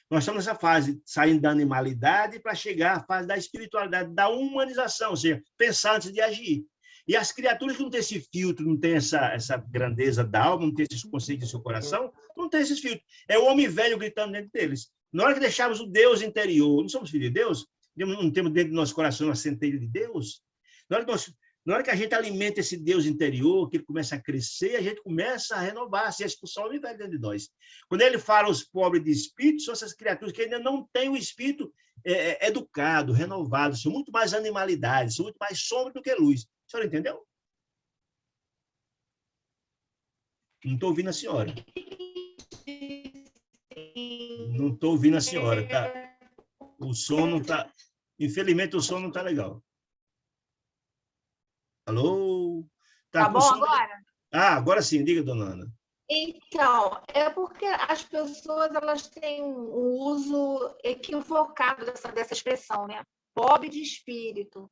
Nós estamos nessa fase, saindo da animalidade para chegar à fase da espiritualidade, da humanização, ou seja, pensar antes de agir. E as criaturas que não têm esse filtro, não têm essa grandeza da alma, não têm esse conceito no seu coração, não têm esses filtros. É o homem velho gritando dentro deles. Na hora que deixarmos o Deus interior, não somos filhos de Deus? Não temos dentro do nosso coração uma centelha de Deus? Na hora que a gente alimenta esse Deus interior, que ele começa a crescer, a gente começa a renovar-se, a expulsar o homem velho dentro de nós. Quando ele fala os pobres de espírito, são essas criaturas que ainda não têm o espírito educado, renovado, são muito mais animalidade, são muito mais sombra do que luz. A senhora entendeu? Não estou ouvindo a senhora. Não estou ouvindo a senhora, tá? O som não está... Infelizmente, o som não está legal. Alô? Tá bom agora? Agora sim, diga, dona Ana. Então, é porque as pessoas elas têm um uso equivocado dessa expressão, né? Pobre de espírito.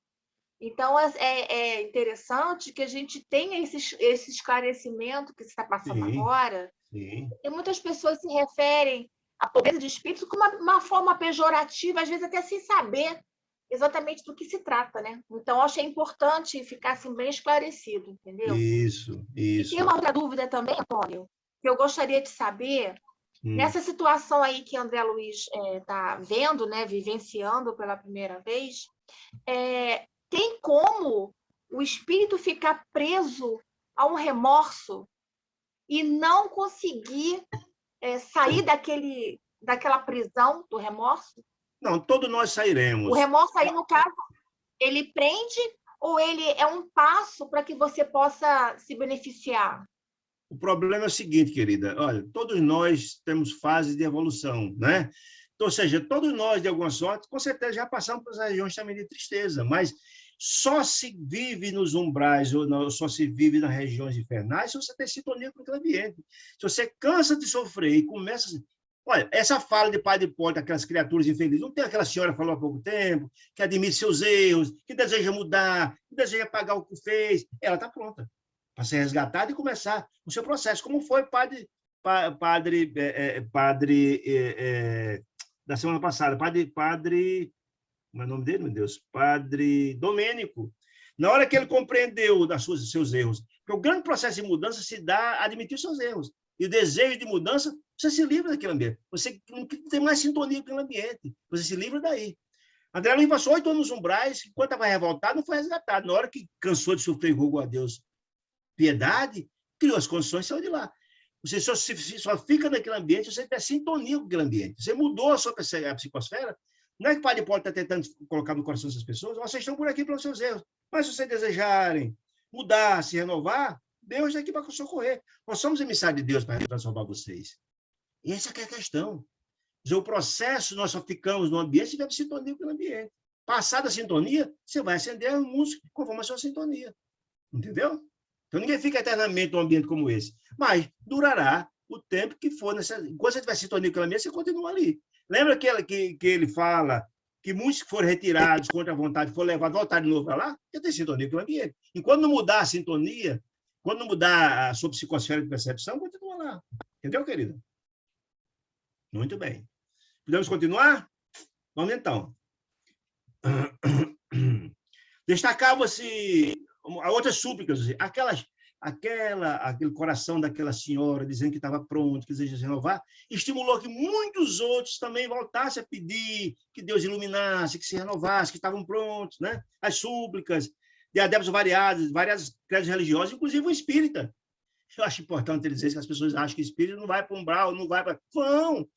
Então, é interessante que a gente tenha esse esclarecimento que está passando agora. Sim. E muitas pessoas se referem à pobreza de espírito como uma forma pejorativa, às vezes até sem saber exatamente do que se trata, né? Então, eu achei importante ficar assim, bem esclarecido, entendeu? Isso. E tem uma outra dúvida também, Antônio, que eu gostaria de saber, nessa situação aí que André Luiz está vendo, né, vivenciando pela primeira vez, tem como o espírito ficar preso a um remorso e não conseguir sair daquela prisão do remorso? Não, todos nós sairemos. O remorso aí, no caso, ele prende ou ele é um passo para que você possa se beneficiar? O problema é o seguinte, querida, olha, todos nós temos fases de evolução, né? Então, ou seja, todos nós, de alguma sorte, com certeza já passamos por regiões também de tristeza, mas só se vive nos umbrais ou não, só se vive nas regiões infernais se você tem sintonia com aquele ambiente. Se você cansa de sofrer e começa... Olha, essa fala de pai de porta, aquelas criaturas infelizes, não tem aquela senhora que falou há pouco tempo, que admite seus erros, que deseja mudar, que deseja pagar o que fez. Ela está pronta para ser resgatada e começar o seu processo, como foi padre da semana passada, como é o nome dele, meu Deus? Padre Domênico. Na hora que ele compreendeu seus erros, porque o grande processo de mudança se dá a admitir os seus erros. E o desejo de mudança, você se livra daquele ambiente. Você não tem mais sintonia com aquele ambiente. Você se livra daí. André Luiz passou 8 anos nos umbrais, enquanto estava revoltado, não foi resgatado. Na hora que cansou de sofrer e rogou a Deus piedade, criou as condições e saiu de lá. Você só fica naquele ambiente se você tiver sintonia com aquele ambiente. Você mudou a sua psicosfera. Não é que o Padre Hipólito está tentando colocar no coração dessas pessoas, vocês estão por aqui pelos seus erros. Mas se vocês desejarem mudar, se renovar, Deus está aqui para socorrer. Nós somos emissários de Deus para transformar vocês. E essa é a questão. O processo, nós só ficamos no ambiente se tiver sintonia com o ambiente. Passada a sintonia, você vai acender a música conforme a sua sintonia. Entendeu? Então, ninguém fica eternamente num ambiente como esse. Mas durará o tempo que for necessário. Enquanto você tiver sintonia com aquele ambiente, você continua ali. Lembra que ele fala que muitos que foram retirados contra a vontade, foram levados, voltaram de novo para lá? Já tem sintonia com o ambiente. Enquanto não mudar a sintonia, quando não mudar a sua psicosfera de percepção, continua lá. Entendeu, querida? Muito bem. Podemos continuar? Vamos então. Destacava-se outras súplicas, aquele coração daquela senhora dizendo que estava pronto, que deseja se renovar, estimulou que muitos outros também voltassem a pedir que Deus iluminasse, que se renovasse, que estavam prontos, né? As súplicas de adeptos variadas credos religiosos, inclusive o espírita. Eu acho importante dizer que as pessoas acham que espírita não vai para um umbral, não vai para... Vão!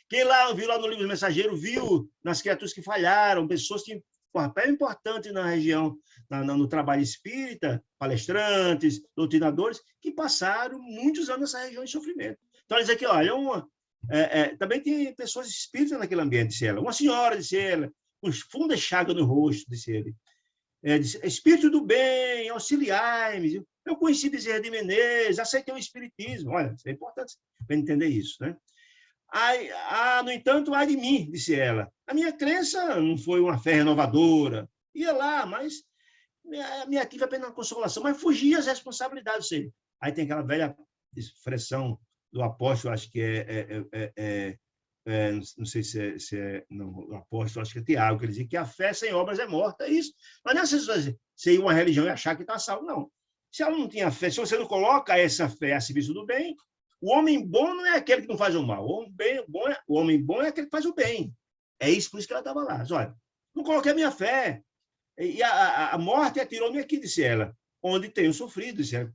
Quem viu lá no livro do Mensageiro, viu nas criaturas que falharam, pessoas que papel importante na região, no trabalho espírita, palestrantes, doutrinadores, que passaram muitos anos nessa região de sofrimento. Então, eles aqui, olha, também tem pessoas espíritas naquele ambiente, disse ela. Uma senhora, disse ela, com funda chaga no rosto, disse ele. Disse, espírito do bem, auxiliai-me. Eu conheci Bezerra de Menezes, aceitei o espiritismo. Olha, isso é importante para entender isso, né? No entanto, ai de mim, disse ela. A minha crença não foi uma fé renovadora. Ia lá, mas me tive apenas uma consolação, mas fugia as responsabilidades. Aí tem aquela velha expressão do apóstolo, acho que não sei se é não, o apóstolo, acho que é Tiago, que ele diz que a fé sem obras é morta. É isso. Mas não é você ir uma religião e achar que está salvo, não. Se ela não tinha fé, se você não coloca essa fé a serviço do bem, o homem bom não é aquele que não faz o mal. O homem bom é aquele que faz o bem. É isso, por isso que ela estava lá. Olha, não coloquei a minha fé. E a morte atirou-me aqui, disse ela, onde tenho sofrido, disse ela,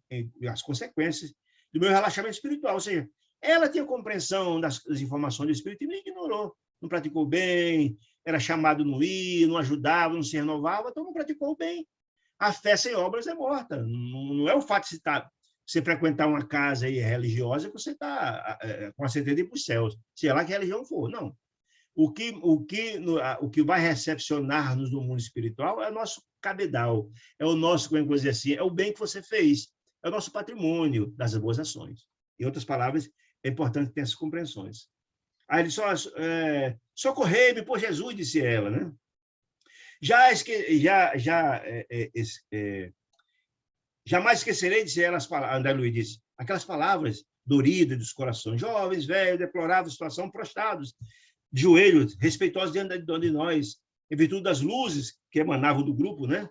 as consequências do meu relaxamento espiritual. Ou seja, ela tinha compreensão das informações do espírito e me ignorou. Não praticou bem, era chamado, não ia, não ajudava, não se renovava, então não praticou bem. A fé sem obras é morta. Não é o fato de você frequentar uma casa aí religiosa que você está com a certeza de ir para os céus, seja lá que religião for. Não. O que vai recepcionar-nos no mundo espiritual é o nosso cabedal, é o nosso, como eu vou dizer assim, é o bem que você fez, é o nosso patrimônio das boas ações. Em outras palavras, é importante ter essas compreensões. Aí ele socorrei-me por Jesus, disse ela, né? Jamais esquecerei, disse ela, André Luiz disse, aquelas palavras doridas dos corações, jovens, velhos, deplorável situação, prostrados, de joelhos, respeitosos diante de nós, em virtude das luzes que emanavam do grupo, né?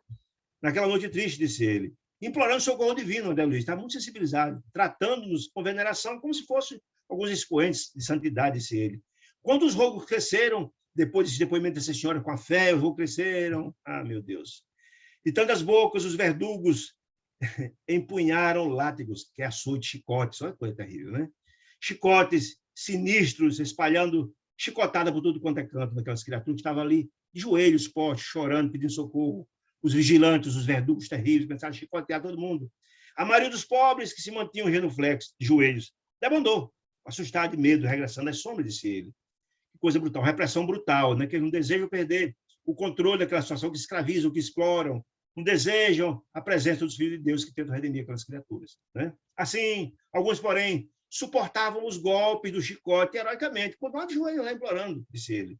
Naquela noite triste, disse ele, implorando socorro divino, André Luiz, estava muito sensibilizado, tratando-nos com veneração, como se fossem alguns expoentes de santidade, disse ele. Quando os rogos cresceram, depois desse depoimento dessa senhora com a fé, os rogos cresceram, meu Deus. De tantas bocas, os verdugos empunharam látigos, que é açoite, chicotes, olha que coisa terrível, né? Chicotes sinistros, espalhando chicotada por tudo quanto é canto daquelas criaturas que estavam ali, de joelhos, postos, chorando, pedindo socorro. os vigilantes, os verdugos terríveis, começaram a chicotear todo mundo. A maioria dos pobres que se mantinham genuflexos, de joelhos, demandou, assustado de medo, regressando às sombras, disse ele. Que coisa brutal, repressão brutal, né? Que eles não desejam perder o controle daquela situação, que escravizam, que exploram, não desejam a presença dos filhos de Deus que tentam redimir aquelas criaturas, né? Assim, alguns, porém, suportavam os golpes do chicote heroicamente, continuavam de joelhos lá implorando, disse ele,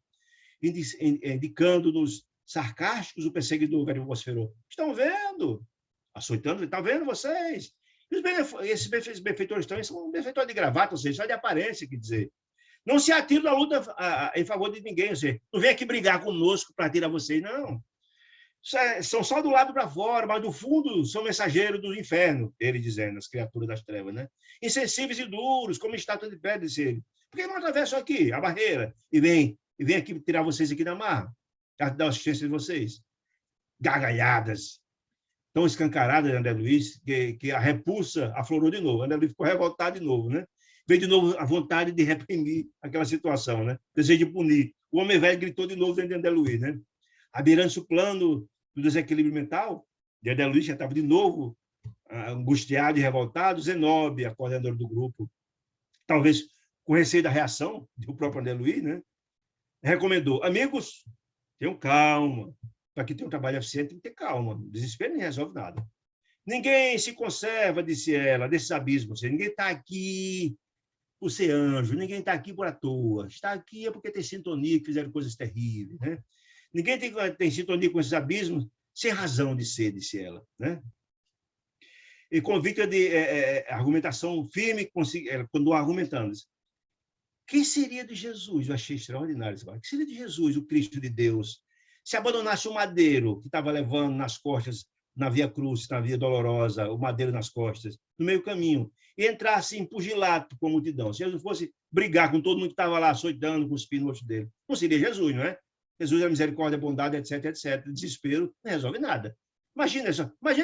indicando-nos sarcásticos o perseguidor vociferou. Estão vendo? Açoitando, estão vendo vocês? Esses benfeitores estão, são benfeitores de gravata, ou seja, só de aparência, quer dizer. Não se atiram na luta em favor de ninguém, ou seja, não vem aqui brigar conosco para tirar vocês, não. São só do lado para fora, mas do fundo são mensageiros do inferno, ele dizendo, as criaturas das trevas, né? Insensíveis e duros, como estátua de pedra, disse ele. Por que não atravessam aqui a barreira e vem aqui tirar vocês aqui da marra, dar assistência de vocês? Gargalhadas tão escancaradas de André Luiz, que a repulsa aflorou de novo. André Luiz ficou revoltado de novo, né? Veio de novo a vontade de reprimir aquela situação, né? Desejo de punir. O homem velho gritou de novo dentro de André Luiz, né? Abirando-se o plano do desequilíbrio mental, de André Luiz já estava de novo angustiado e revoltado. Zenóbia, a coordenadora do grupo, talvez com receio da reação do próprio André Luiz, né? Recomendou: amigos, tenham calma. Para que tenha um trabalho eficiente, tem que ter calma. Desespero não resolve nada. Ninguém se conserva, disse ela, desses abismos. Ninguém está aqui por ser anjo, ninguém está aqui por à toa. Está aqui é porque tem sintonia, que fizeram coisas terríveis, né? Ninguém tem sintonia com esses abismos sem razão de ser, disse ela, né? E convicta de argumentação firme, quando argumentando. Que seria de Jesus? Eu achei extraordinário isso. Que seria de Jesus, o Cristo de Deus, se abandonasse o madeiro que estava levando nas costas, na Via Cruz, na Via Dolorosa, o madeiro nas costas, no meio caminho, e entrasse em pugilato com a multidão? Se Jesus fosse brigar com todo mundo que estava lá, açoitando, cuspindo no rosto dele, não seria Jesus, não é? Jesus é misericórdia, bondade, etc, etc. Desespero não resolve nada. Imagina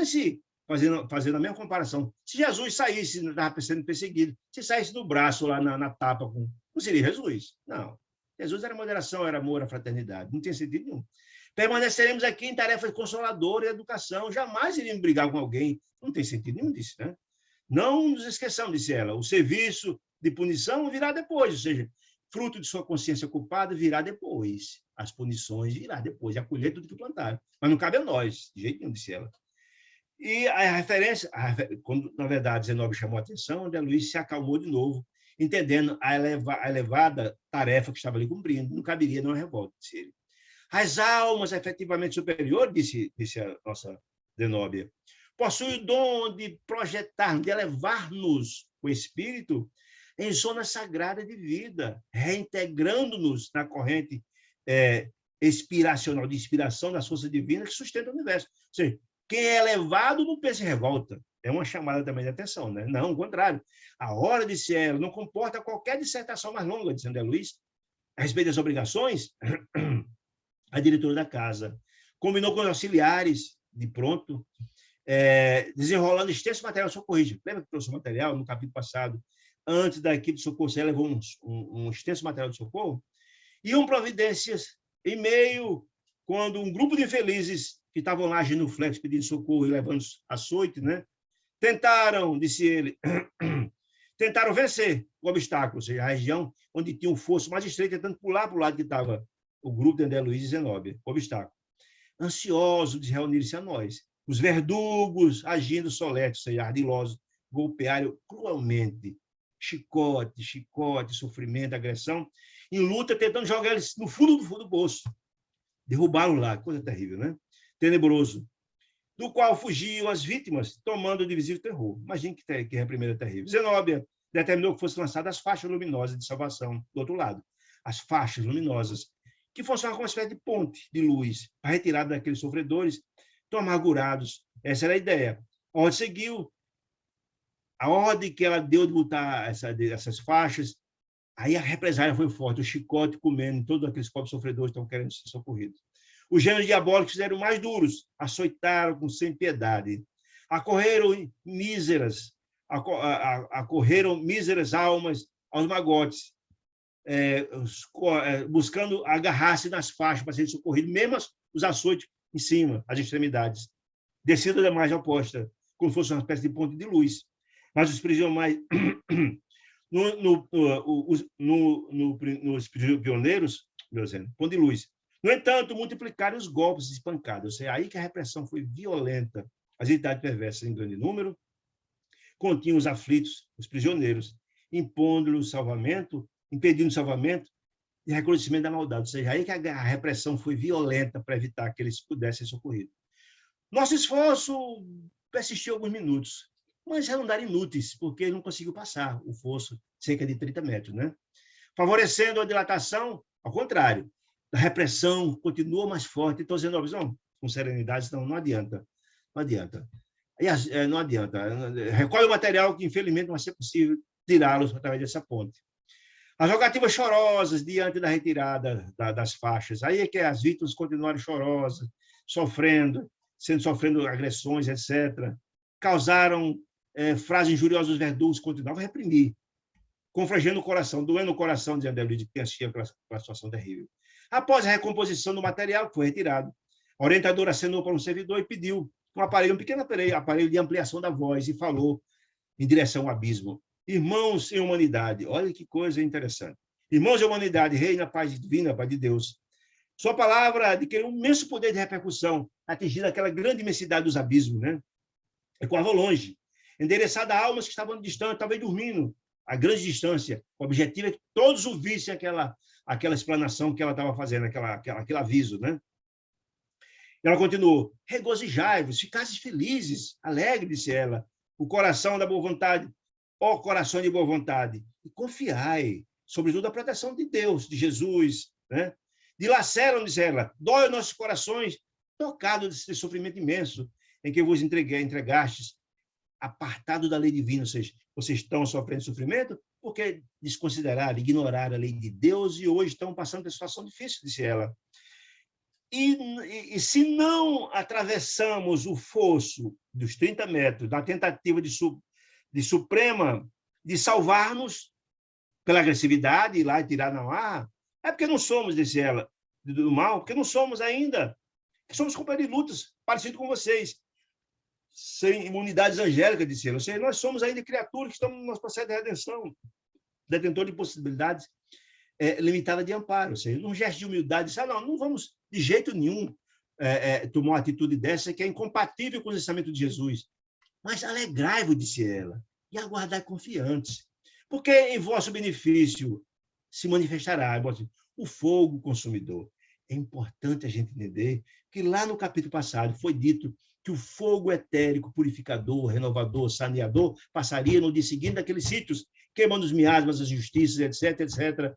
se, fazendo a mesma comparação, se Jesus saísse, estava sendo perseguido, se saísse do braço lá na tapa, não seria Jesus. Não. Jesus era moderação, era amor, era fraternidade. Não tem sentido nenhum. Permaneceremos aqui em tarefas consoladoras e educação. Jamais iríamos brigar com alguém. Não tem sentido nenhum disso, né? Não nos esqueçamos, disse ela. O serviço de punição virá depois, ou seja, fruto de sua consciência culpada virá depois. As punições virá depois, acolher tudo que plantaram. Mas não cabe a nós, de jeito nenhum, disse ela. E a referência, quando, na verdade, Zenóbio chamou a atenção, André Luiz se acalmou de novo, entendendo a elevada tarefa que estava ali cumprindo. Não caberia nenhuma revolta, disse ele. As almas efetivamente superiores, disse a nossa Zenóbia, possuem o dom de projetar, de elevar-nos o espírito em zona sagrada de vida, reintegrando-nos na corrente inspiracional, de inspiração das forças divinas que sustentam o universo. Ou seja, quem é elevado não pensa em revolta. É uma chamada também de atenção, né? Não, ao contrário. A hora de ser não comporta qualquer dissertação mais longa, disse André Luiz, a respeito das obrigações. A diretora da casa combinou com os auxiliares, de pronto, desenrolando extenso material socorrístico. Lembra que trouxe o material no capítulo passado? Antes da equipe de socorro, você levou um extenso material de socorro? Iam providências em meio, quando um grupo de infelizes que estavam lá agindo no flex, pedindo socorro e levando açoite, né? Tentaram, disse ele, tentaram vencer o obstáculo, ou seja, a região onde tinha um fosso mais estreito, tentando pular para o lado que estava o grupo de André Luiz e Zenóbia, o obstáculo. Ansiosos de reunir-se a nós. Os verdugos agindo soletes, ou seja, ardilosos, golpearam cruelmente. Chicote, sofrimento, agressão, em luta, tentando jogar eles no fundo do poço. Derrubaram lá, coisa terrível, né? Tenebroso. Do qual fugiam as vítimas, tomando o divisível terror. Imagine que reprimenda terrível. Zenóbia determinou que fossem lançadas as faixas luminosas de salvação do outro lado. As faixas luminosas, que funcionavam como uma espécie de ponte de luz para retirada daqueles sofredores tão amargurados. Essa era a ideia. A ordem seguiu. A ordem que ela deu de botar essas faixas, aí a represália foi forte, o chicote comendo todos aqueles pobres sofredores que estão querendo ser socorridos. Os gênios diabólicos fizeram mais duros, açoitaram com sem piedade. Acorreram míseras almas aos magotes, buscando agarrar-se nas faixas para serem socorridos, mesmo os açoites em cima, as extremidades. Descida da margem oposta, como se fosse uma espécie de ponte de luz. Mas os prisioneiros, nos pioneiros, meu Deus, ponto de luz. No entanto, multiplicaram os golpes e espancadas. É aí que a repressão foi violenta. As entidades perversas em grande número continham os aflitos, os prisioneiros, impondo-lhes salvamento, impedindo o salvamento e reconhecimento da maldade. Ou seja, aí que a repressão foi violenta para evitar que eles pudessem ser socorridos. Nosso esforço persistiu alguns minutos, mas andaram inúteis, porque ele não conseguiu passar o fosso, cerca de 30 metros, né? Favorecendo a dilatação, ao contrário, a repressão continua mais forte. Então, Zenóbio, não, com serenidade, não adianta. Não adianta. Não adianta. Recolhe o material que, infelizmente, não vai ser possível tirá-los através dessa ponte. As rogativas chorosas diante da retirada das faixas. Aí é que as vítimas continuaram chorosas, sofrendo agressões, etc. Causaram frases injuriosas dos verdugos, continuavam a reprimir, confrangendo o coração, doendo o coração de André Luiz, que assistia aquela situação terrível. Após a recomposição do material, que foi retirado, a orientadora acenou para um servidor e pediu um pequeno aparelho de ampliação da voz, e falou em direção ao abismo. Irmãos em humanidade, olha que coisa interessante. Irmãos em humanidade, reina a paz divina, a paz de Deus. Sua palavra adquiriu um imenso poder de repercussão, atingindo aquela grande imensidade dos abismos, né? Ecoava longe, endereçada a almas que estavam distantes, talvez dormindo, a grande distância. O objetivo é que todos ouvissem aquela explanação que ela estava fazendo, aquele aviso, né? Ela continuou: regozijai-vos, ficasses felizes, alegre, disse ela, o coração da boa vontade, ó coração de boa vontade, e confiai, sobretudo, a proteção de Deus, de Jesus, né? Dilaceram, disse ela, dói os nossos corações, tocados desse sofrimento imenso em que vos entregastes, apartado da lei divina. Ou seja, vocês estão sofrendo sofrimento porque desconsideraram, ignoraram a lei de Deus e hoje estão passando por uma situação difícil, disse ela. E se não atravessamos o fosso dos 30 metros, na tentativa de suprema, de salvar-nos pela agressividade, ir lá e tirar na ar, é porque não somos, disse ela, do mal, porque não somos ainda, somos companheiros de lutas, parecido com vocês, sem imunidades angélicas, disse ela. Ou seja, nós somos ainda criaturas que estamos no nosso processo de redenção, detentor de possibilidades limitada de amparo. Ou seja, num gesto de humildade, disse, não vamos de jeito nenhum tomar uma atitude dessa que é incompatível com o ensinamento de Jesus. Mas alegrai-vos, disse ela, e aguardai confiantes, porque em vosso benefício se manifestará o fogo consumidor. É importante a gente entender que lá no capítulo passado foi dito que o fogo etérico, purificador, renovador, saneador, passaria no dia seguinte daqueles sítios, queimando os miasmas, as justiças, etc., etc.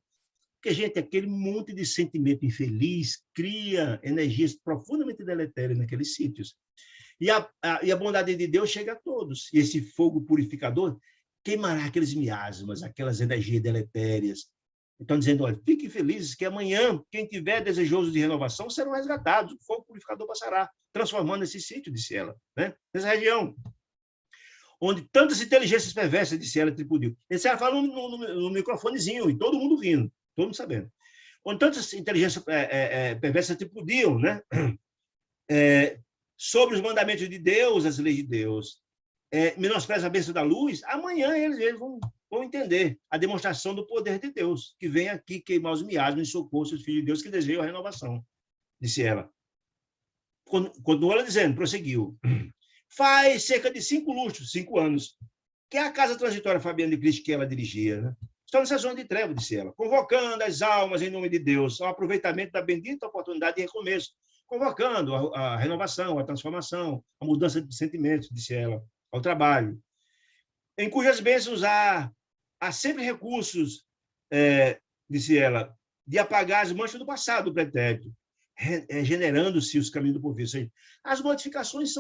Porque, gente, aquele monte de sentimento infeliz cria energias profundamente deletérias naqueles sítios. E a bondade de Deus chega a todos. E esse fogo purificador queimará aqueles miasmas, aquelas energias deletérias. Então, dizendo, olha, fiquem felizes que amanhã, quem tiver desejoso de renovação, serão resgatados. O fogo purificador passará, transformando esse sítio, disse ela, né? Nessa região, onde tantas inteligências perversas, disse ela, tripudiu. Esse ela fala no microfonezinho, e todo mundo vindo, todo mundo sabendo. Onde tantas inteligências perversas tripudiam, né? Sobre os mandamentos de Deus, as leis de Deus, menospreza a bênção da luz, amanhã eles vão entender a demonstração do poder de Deus, que vem aqui queimar os miasmas e socorro os filhos de Deus que desejam a renovação, disse ela. Continuou ela dizendo, prosseguiu. Faz cerca de 5 anos, que é a casa transitória Fabiana de Cristo que ela dirigia, né? Estão nessa zona de treva, disse ela, convocando as almas em nome de Deus ao aproveitamento da bendita oportunidade de recomeço, convocando a renovação, a transformação, a mudança de sentimentos, disse ela, ao trabalho, em cujas bênçãos há sempre recursos, disse ela, de apagar as manchas do passado, do pretérito, regenerando-se os caminhos do porvir. Ou seja, as modificações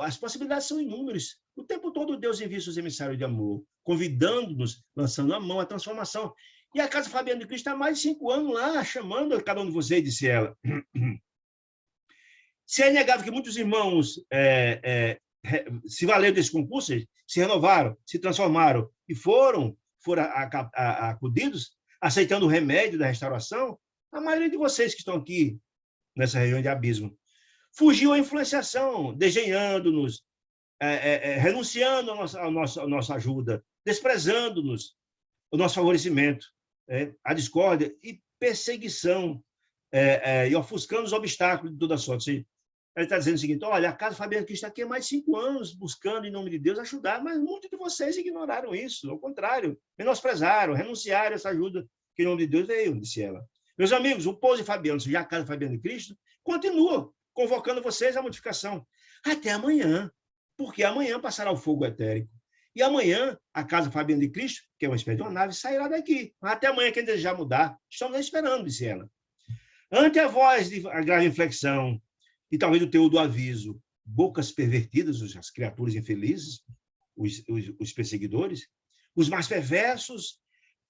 as possibilidades são inúmeras. O tempo todo Deus envia seus emissários de amor, convidando-nos, lançando a mão à transformação. E a Casa Fabiana de Cristo está há mais de 5 anos lá, chamando cada um de vocês, disse ela. Se é inegável que muitos irmãos se valeram desse concurso, se renovaram, se transformaram e foram acudidos, aceitando o remédio da restauração, a maioria de vocês que estão aqui nessa região de abismo Fugiu à influenciação, desdenhando-nos, renunciando à nossa ajuda, desprezando-nos, o nosso favorecimento, a discórdia e perseguição, e ofuscando os obstáculos de toda sorte. Ele está dizendo o seguinte: olha, a Casa Fabiana Cristo aqui há mais de 5 anos, buscando, em nome de Deus, ajudar, mas muitos de vocês ignoraram isso, ao contrário, menosprezaram, renunciaram a essa ajuda que, em nome de Deus, veio, disse ela. Meus amigos, o Pouso de Fabiano, já a Casa Fabiana de Cristo, continua convocando vocês à modificação até amanhã, porque amanhã passará o fogo etérico. E amanhã, a Casa Fabiana de Cristo, que é uma espécie de uma nave, sairá daqui. Até amanhã, quem desejar mudar, estamos esperando, disse ela. Ante a voz de a grave inflexão, e talvez o teor do aviso, bocas pervertidas, as criaturas infelizes, os perseguidores, os mais perversos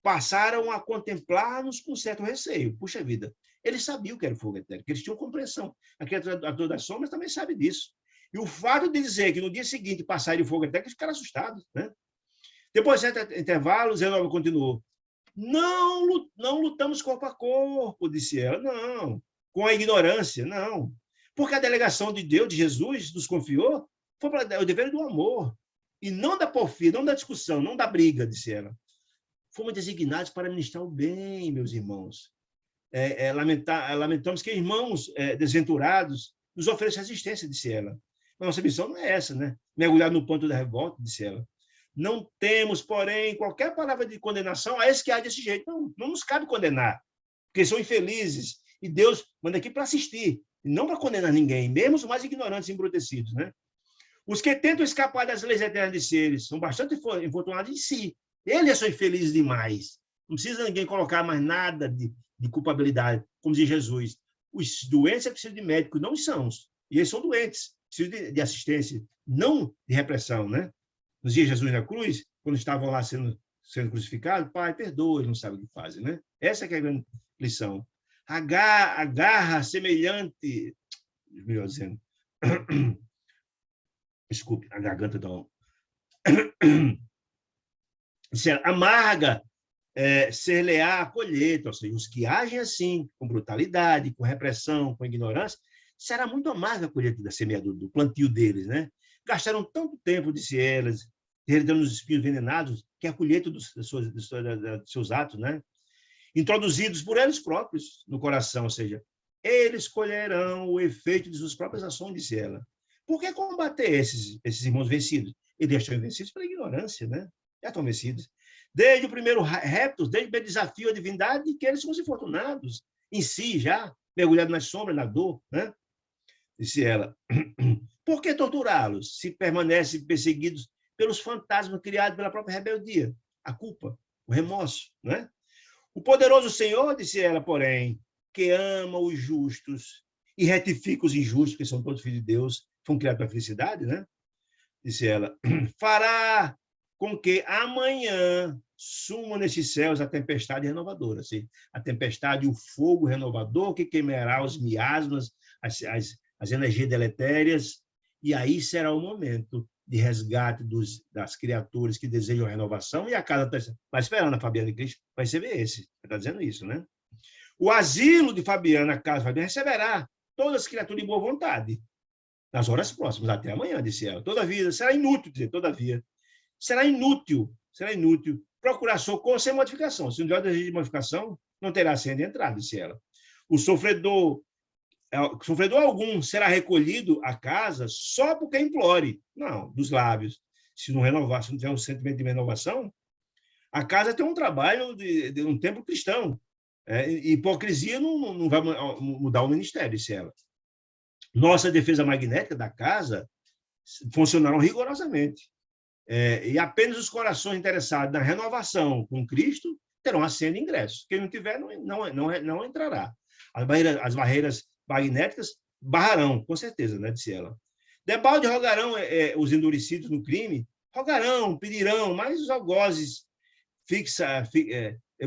passaram a contemplar-nos com certo receio. Puxa vida, eles sabiam que era fogo etérico, eles tinham compreensão. A criatura das sombras também sabe disso. E o fato de dizer que no dia seguinte passaria o fogo etérico, eles ficaram assustados, né? Depois de certo intervalo, Zenobia continuou. Não lutamos corpo a corpo, disse ela, não, com a ignorância, não. Porque a delegação de Deus, de Jesus, nos confiou, foi para o dever do amor, e não da porfia, não da discussão, não da briga, disse ela. Fomos designados para ministrar o bem, meus irmãos. Lamentamos que irmãos desventurados nos ofereçam resistência, disse ela. Mas nossa missão não é essa, né? Mergulhar no ponto da revolta, disse ela. Não temos, porém, qualquer palavra de condenação a esse que há desse jeito. Não nos cabe condenar, porque são infelizes. E Deus manda aqui para assistir, e não para condenar ninguém, mesmo os mais ignorantes e embrutecidos, né? Os que tentam escapar das leis eternas de seres são bastante infortunados em si. Eles são infelizes demais. Não precisa ninguém colocar mais nada de culpabilidade, como diz Jesus. Os doentes precisam de médicos, não os sãos. E eles são doentes, precisam de assistência, não de repressão, né? Nos dias de Jesus na cruz, quando estavam lá sendo crucificados, Pai, perdoa, eles não sabem o que fazem, né? Essa que é a grande lição. A garra semelhante, melhor dizendo, desculpe, a garganta dá amarga ser-lhe-á a colheita, ou seja, os que agem assim, com brutalidade, com repressão, com ignorância, será muito amarga a colheita da semeadura, do plantio deles, né? Gastaram tanto tempo, disse elas, heredando os espinhos envenenados, que é a colheita dos seus atos, né? Introduzidos por eles próprios no coração, ou seja, eles colherão o efeito de suas próprias ações, disse ela. Por que combater esses irmãos vencidos? Eles estão vencidos pela ignorância, né? Já estão vencidos. Desde o primeiro rapto, desde o desafio à divindade, que eles são os infortunados em si, já mergulhados na sombra, na dor, né? Disse ela. Por que torturá-los se permanecem perseguidos pelos fantasmas criados pela própria rebeldia? A culpa, o remorso, né? O poderoso Senhor, disse ela, porém, que ama os justos e retifica os injustos, que são todos filhos de Deus, foram criados para a felicidade, né? Disse ela, fará com que amanhã suma nesses céus a tempestade renovadora, assim, a tempestade, o fogo renovador que queimará os miasmas, as energias deletérias, e aí será o momento de resgate das criaturas que desejam a renovação, e a casa está esperando a Fabiana de Cristo, vai receber esse, está dizendo isso, né? O asilo de Fabiana, a casa de Fabiana, receberá todas as criaturas de boa vontade, nas horas próximas, até amanhã, disse ela. Todavia, será inútil, todavia, será inútil procurar socorro sem modificação. Se não tiver desejo de modificação, não terá senha de entrada, disse ela. O sofredor algum será recolhido à casa só porque implore. Não, dos lábios. Se não renovar, se não tiver um sentimento de renovação, a casa tem um trabalho de um templo cristão. Hipocrisia não vai mudar o ministério, disse ela. Nossa defesa magnética da casa funcionará rigorosamente. E apenas os corações interessados na renovação com Cristo terão a senha de ingresso. Quem não tiver, não entrará. As barreiras magnéticas barrarão, com certeza, né, disse ela. Debalde rogarão os endurecidos no crime, rogarão, pedirão, mas os algozes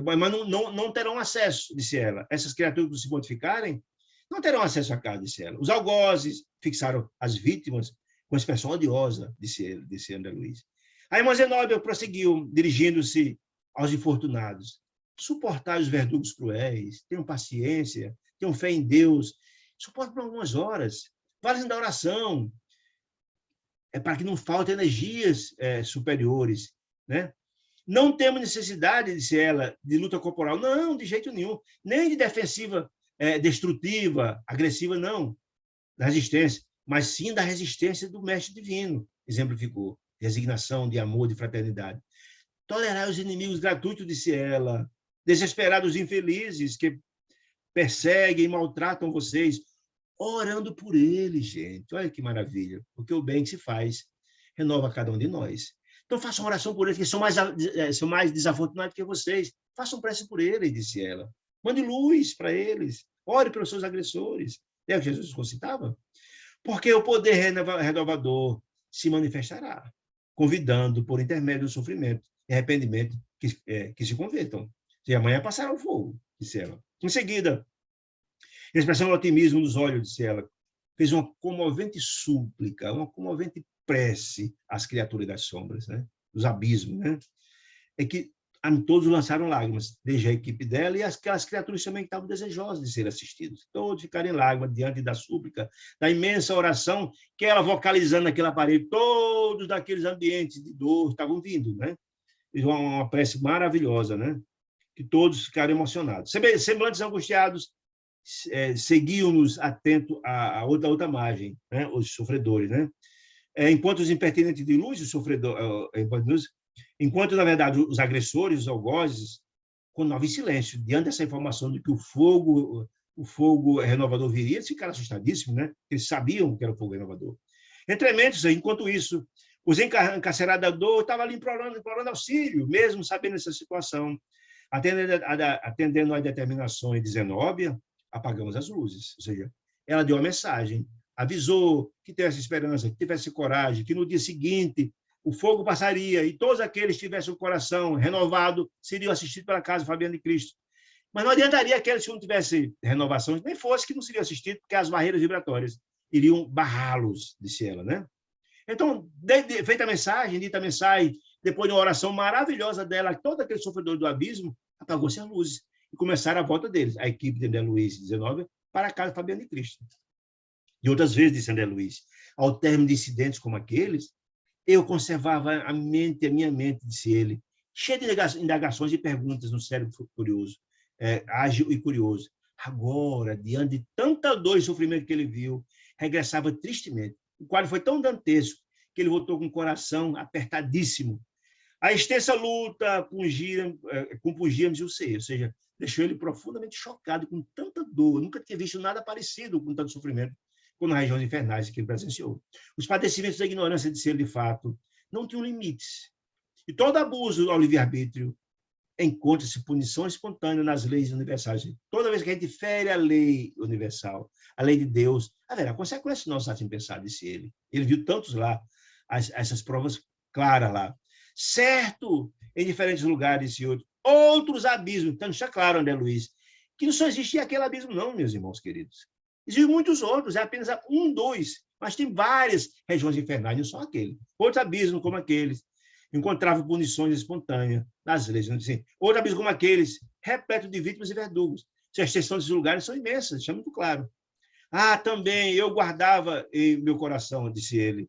mas não terão acesso, disse ela. Essas criaturas que se modificarem não terão acesso à casa, disse ela. Os algozes fixaram as vítimas com expressão odiosa, disse André Luiz. A irmã Zenóbia prosseguiu, dirigindo-se aos infortunados. Suportai os verdugos cruéis, tenham paciência, tenham fé em Deus, suporte por algumas horas. Fazem da oração, para que não faltem energias superiores, né? Não temos necessidade, disse ela, de luta corporal. Não, de jeito nenhum. Nem de defensiva destrutiva, agressiva, não. Da resistência. Mas sim da resistência do mestre divino, exemplificou. Resignação, de amor, de fraternidade. Tolerar os inimigos gratuitos, disse ela. Desesperar os infelizes que perseguem e maltratam vocês. Orando por eles, gente. Olha que maravilha. Porque o bem que se faz renova cada um de nós. Então, façam oração por eles, que são mais desafortunados que vocês. Façam prece por eles, disse ela. Mande luz para eles. Ore pelos seus agressores. É o que Jesus concitava? Porque o poder renovador se manifestará, convidando, por intermédio do sofrimento e arrependimento, que se convertam. E amanhã passará o fogo, disse ela. Em seguida, expressão do otimismo nos olhos, disse ela, fez uma comovente súplica, uma comovente prece às criaturas das sombras, né? Dos abismos, né? É que todos lançaram lágrimas, desde a equipe dela e aquelas criaturas também que estavam desejosas de ser assistidos. Todos ficaram em lágrimas diante da súplica, da imensa oração que ela vocalizando naquele aparelho, todos daqueles ambientes de dor estavam vindo, né? Uma prece maravilhosa, né? Que todos ficaram emocionados. Semblantes angustiados seguiam-nos atento à outra margem, né? Os sofredores, né? Enquanto os impertinentes de luz, os sofredores, enquanto, na verdade, os agressores, os algozes, continuavam em silêncio, diante dessa informação de que o fogo renovador viria, eles ficaram assustadíssimos, né? Eles sabiam que era o fogo renovador. Entrementes, enquanto isso, os encarcerados da dor estavam ali implorando auxílio, mesmo sabendo dessa situação. Atendendo às determinações de Zenóbia, apagamos as luzes. Ou seja, ela deu uma mensagem, avisou que tivesse esperança, que tivesse coragem, que no dia seguinte o fogo passaria e todos aqueles que tivessem o coração renovado seriam assistidos pela casa Fabiana de Cristo. Mas não adiantaria aqueles que não tivessem renovação, nem fosse que não seriam assistidos, porque as barreiras vibratórias iriam barrá-los, disse ela, né? Então, feita a mensagem, dita a mensagem, depois de uma oração maravilhosa dela, todo aquele sofredor do abismo, apagou-se as luzes e começaram a volta deles, a equipe de André Luiz, 19, para a casa Fabiana de Cristo. E outras vezes, disse André Luiz, ao término de incidentes como aqueles, eu conservava a minha mente, disse ele, cheia de indagações e perguntas no cérebro curioso, ágil e curioso. Agora, diante de tanta dor e sofrimento que ele viu, regressava tristemente. O quadro foi tão dantesco que ele voltou com o coração apertadíssimo. A extensa luta compungia-me o ser, ou seja, deixou ele profundamente chocado com tanta dor. Eu nunca tinha visto nada parecido com tanto sofrimento como nas regiões infernais que ele presenciou. Os padecimentos da ignorância de ser de fato não tinham limites. E todo abuso ao livre-arbítrio encontra-se punição espontânea nas leis universais. Toda vez que a gente fere a lei universal, a lei de Deus, haverá consequências no nosso ato impensado, disse ele. Ele viu tantos lá, essas provas claras lá. Certo, em diferentes lugares e outros abismos. Então, está claro, André Luiz, que não só existia aquele abismo, não, meus irmãos queridos. Existem muitos outros, é apenas um, dois, mas tem várias regiões infernais, não só aquele. Outros abismos como aqueles encontravam punições espontâneas nas leis. Assim, outros abismos como aqueles, repleto de vítimas e verdugos. A extensão desses lugares são imensas, isso é muito claro. Também eu guardava em meu coração, disse ele,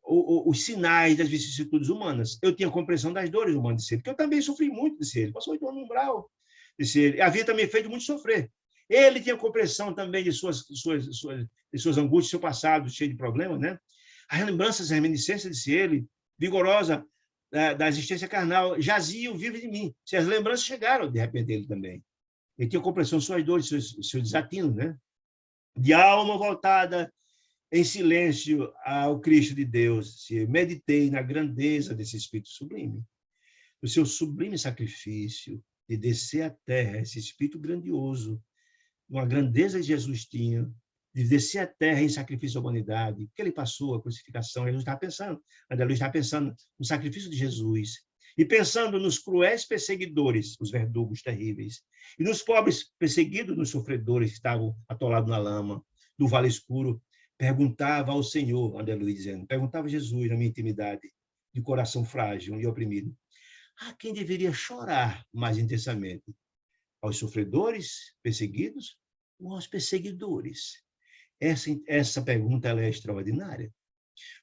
os sinais das vicissitudes humanas. Eu tinha compreensão das dores humanas, disse ele, porque eu também sofri muito, disse ele. Passou 8 anos no umbral, disse ele. Havia também feito muito sofrer. Ele tinha compreensão também de suas angústias, seu passado cheio de problemas, né? As lembranças, as reminiscências, disse ele, vigorosa da existência carnal, jaziam vivas de mim. Se as lembranças chegaram, de repente, ele também. Ele tinha compreensão de suas dores, seus desatinos, né? De alma voltada em silêncio ao Cristo de Deus, se meditei na grandeza desse Espírito sublime, o seu sublime sacrifício de descer à terra, esse Espírito grandioso, uma grandeza que Jesus tinha, de descer à terra em sacrifício à humanidade, que ele passou, a crucificação, ele estava pensando, André Luiz estava pensando no sacrifício de Jesus, e pensando nos cruéis perseguidores, os verdugos terríveis, e nos pobres perseguidos, nos sofredores que estavam atolados na lama, no vale escuro, perguntava ao Senhor, André Luiz dizendo, perguntava a Jesus na minha intimidade, de coração frágil e oprimido, a quem deveria chorar mais intensamente? Aos sofredores, perseguidos, ou aos perseguidores? Essa pergunta ela é extraordinária,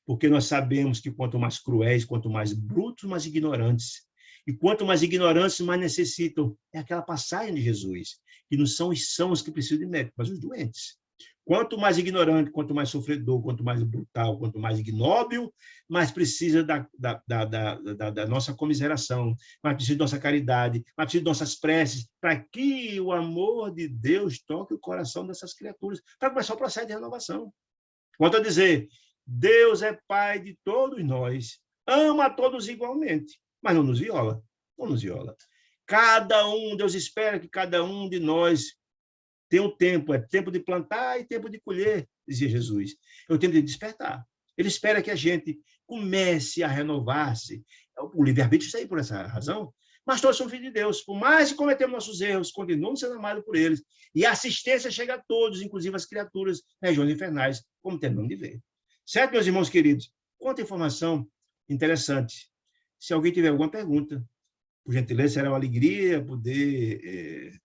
porque nós sabemos que quanto mais cruéis, quanto mais brutos, mais ignorantes. E quanto mais ignorantes, mais necessitam. É aquela passagem de Jesus, que não são os sãos que precisam de médico, mas os doentes. Quanto mais ignorante, quanto mais sofredor, quanto mais brutal, quanto mais ignóbil, mais precisa da nossa comiseração, mais precisa da nossa caridade, mais precisa de nossas preces, para que o amor de Deus toque o coração dessas criaturas, para começar o processo de renovação. Volto a dizer, Deus é Pai de todos nós, ama a todos igualmente, mas não nos viola, não nos viola. Deus espera que cada um de nós tem um tempo, é tempo de plantar e tempo de colher, dizia Jesus. É o tempo de despertar. Ele espera que a gente comece a renovar-se. O livre-arbítrio está aí por essa razão. Mas todos são filhos de Deus. Por mais que cometemos nossos erros, continuamos sendo amados por eles. E a assistência chega a todos, inclusive as criaturas das regiões infernais, como terminamos de ver. Certo, meus irmãos queridos? Quanta informação interessante. Se alguém tiver alguma pergunta, por gentileza, será uma alegria poder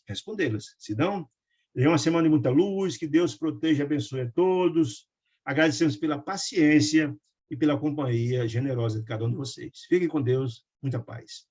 respondê-las. Se não, é uma semana de muita luz, que Deus proteja e abençoe a todos. Agradecemos pela paciência e pela companhia generosa de cada um de vocês. Fiquem com Deus, muita paz.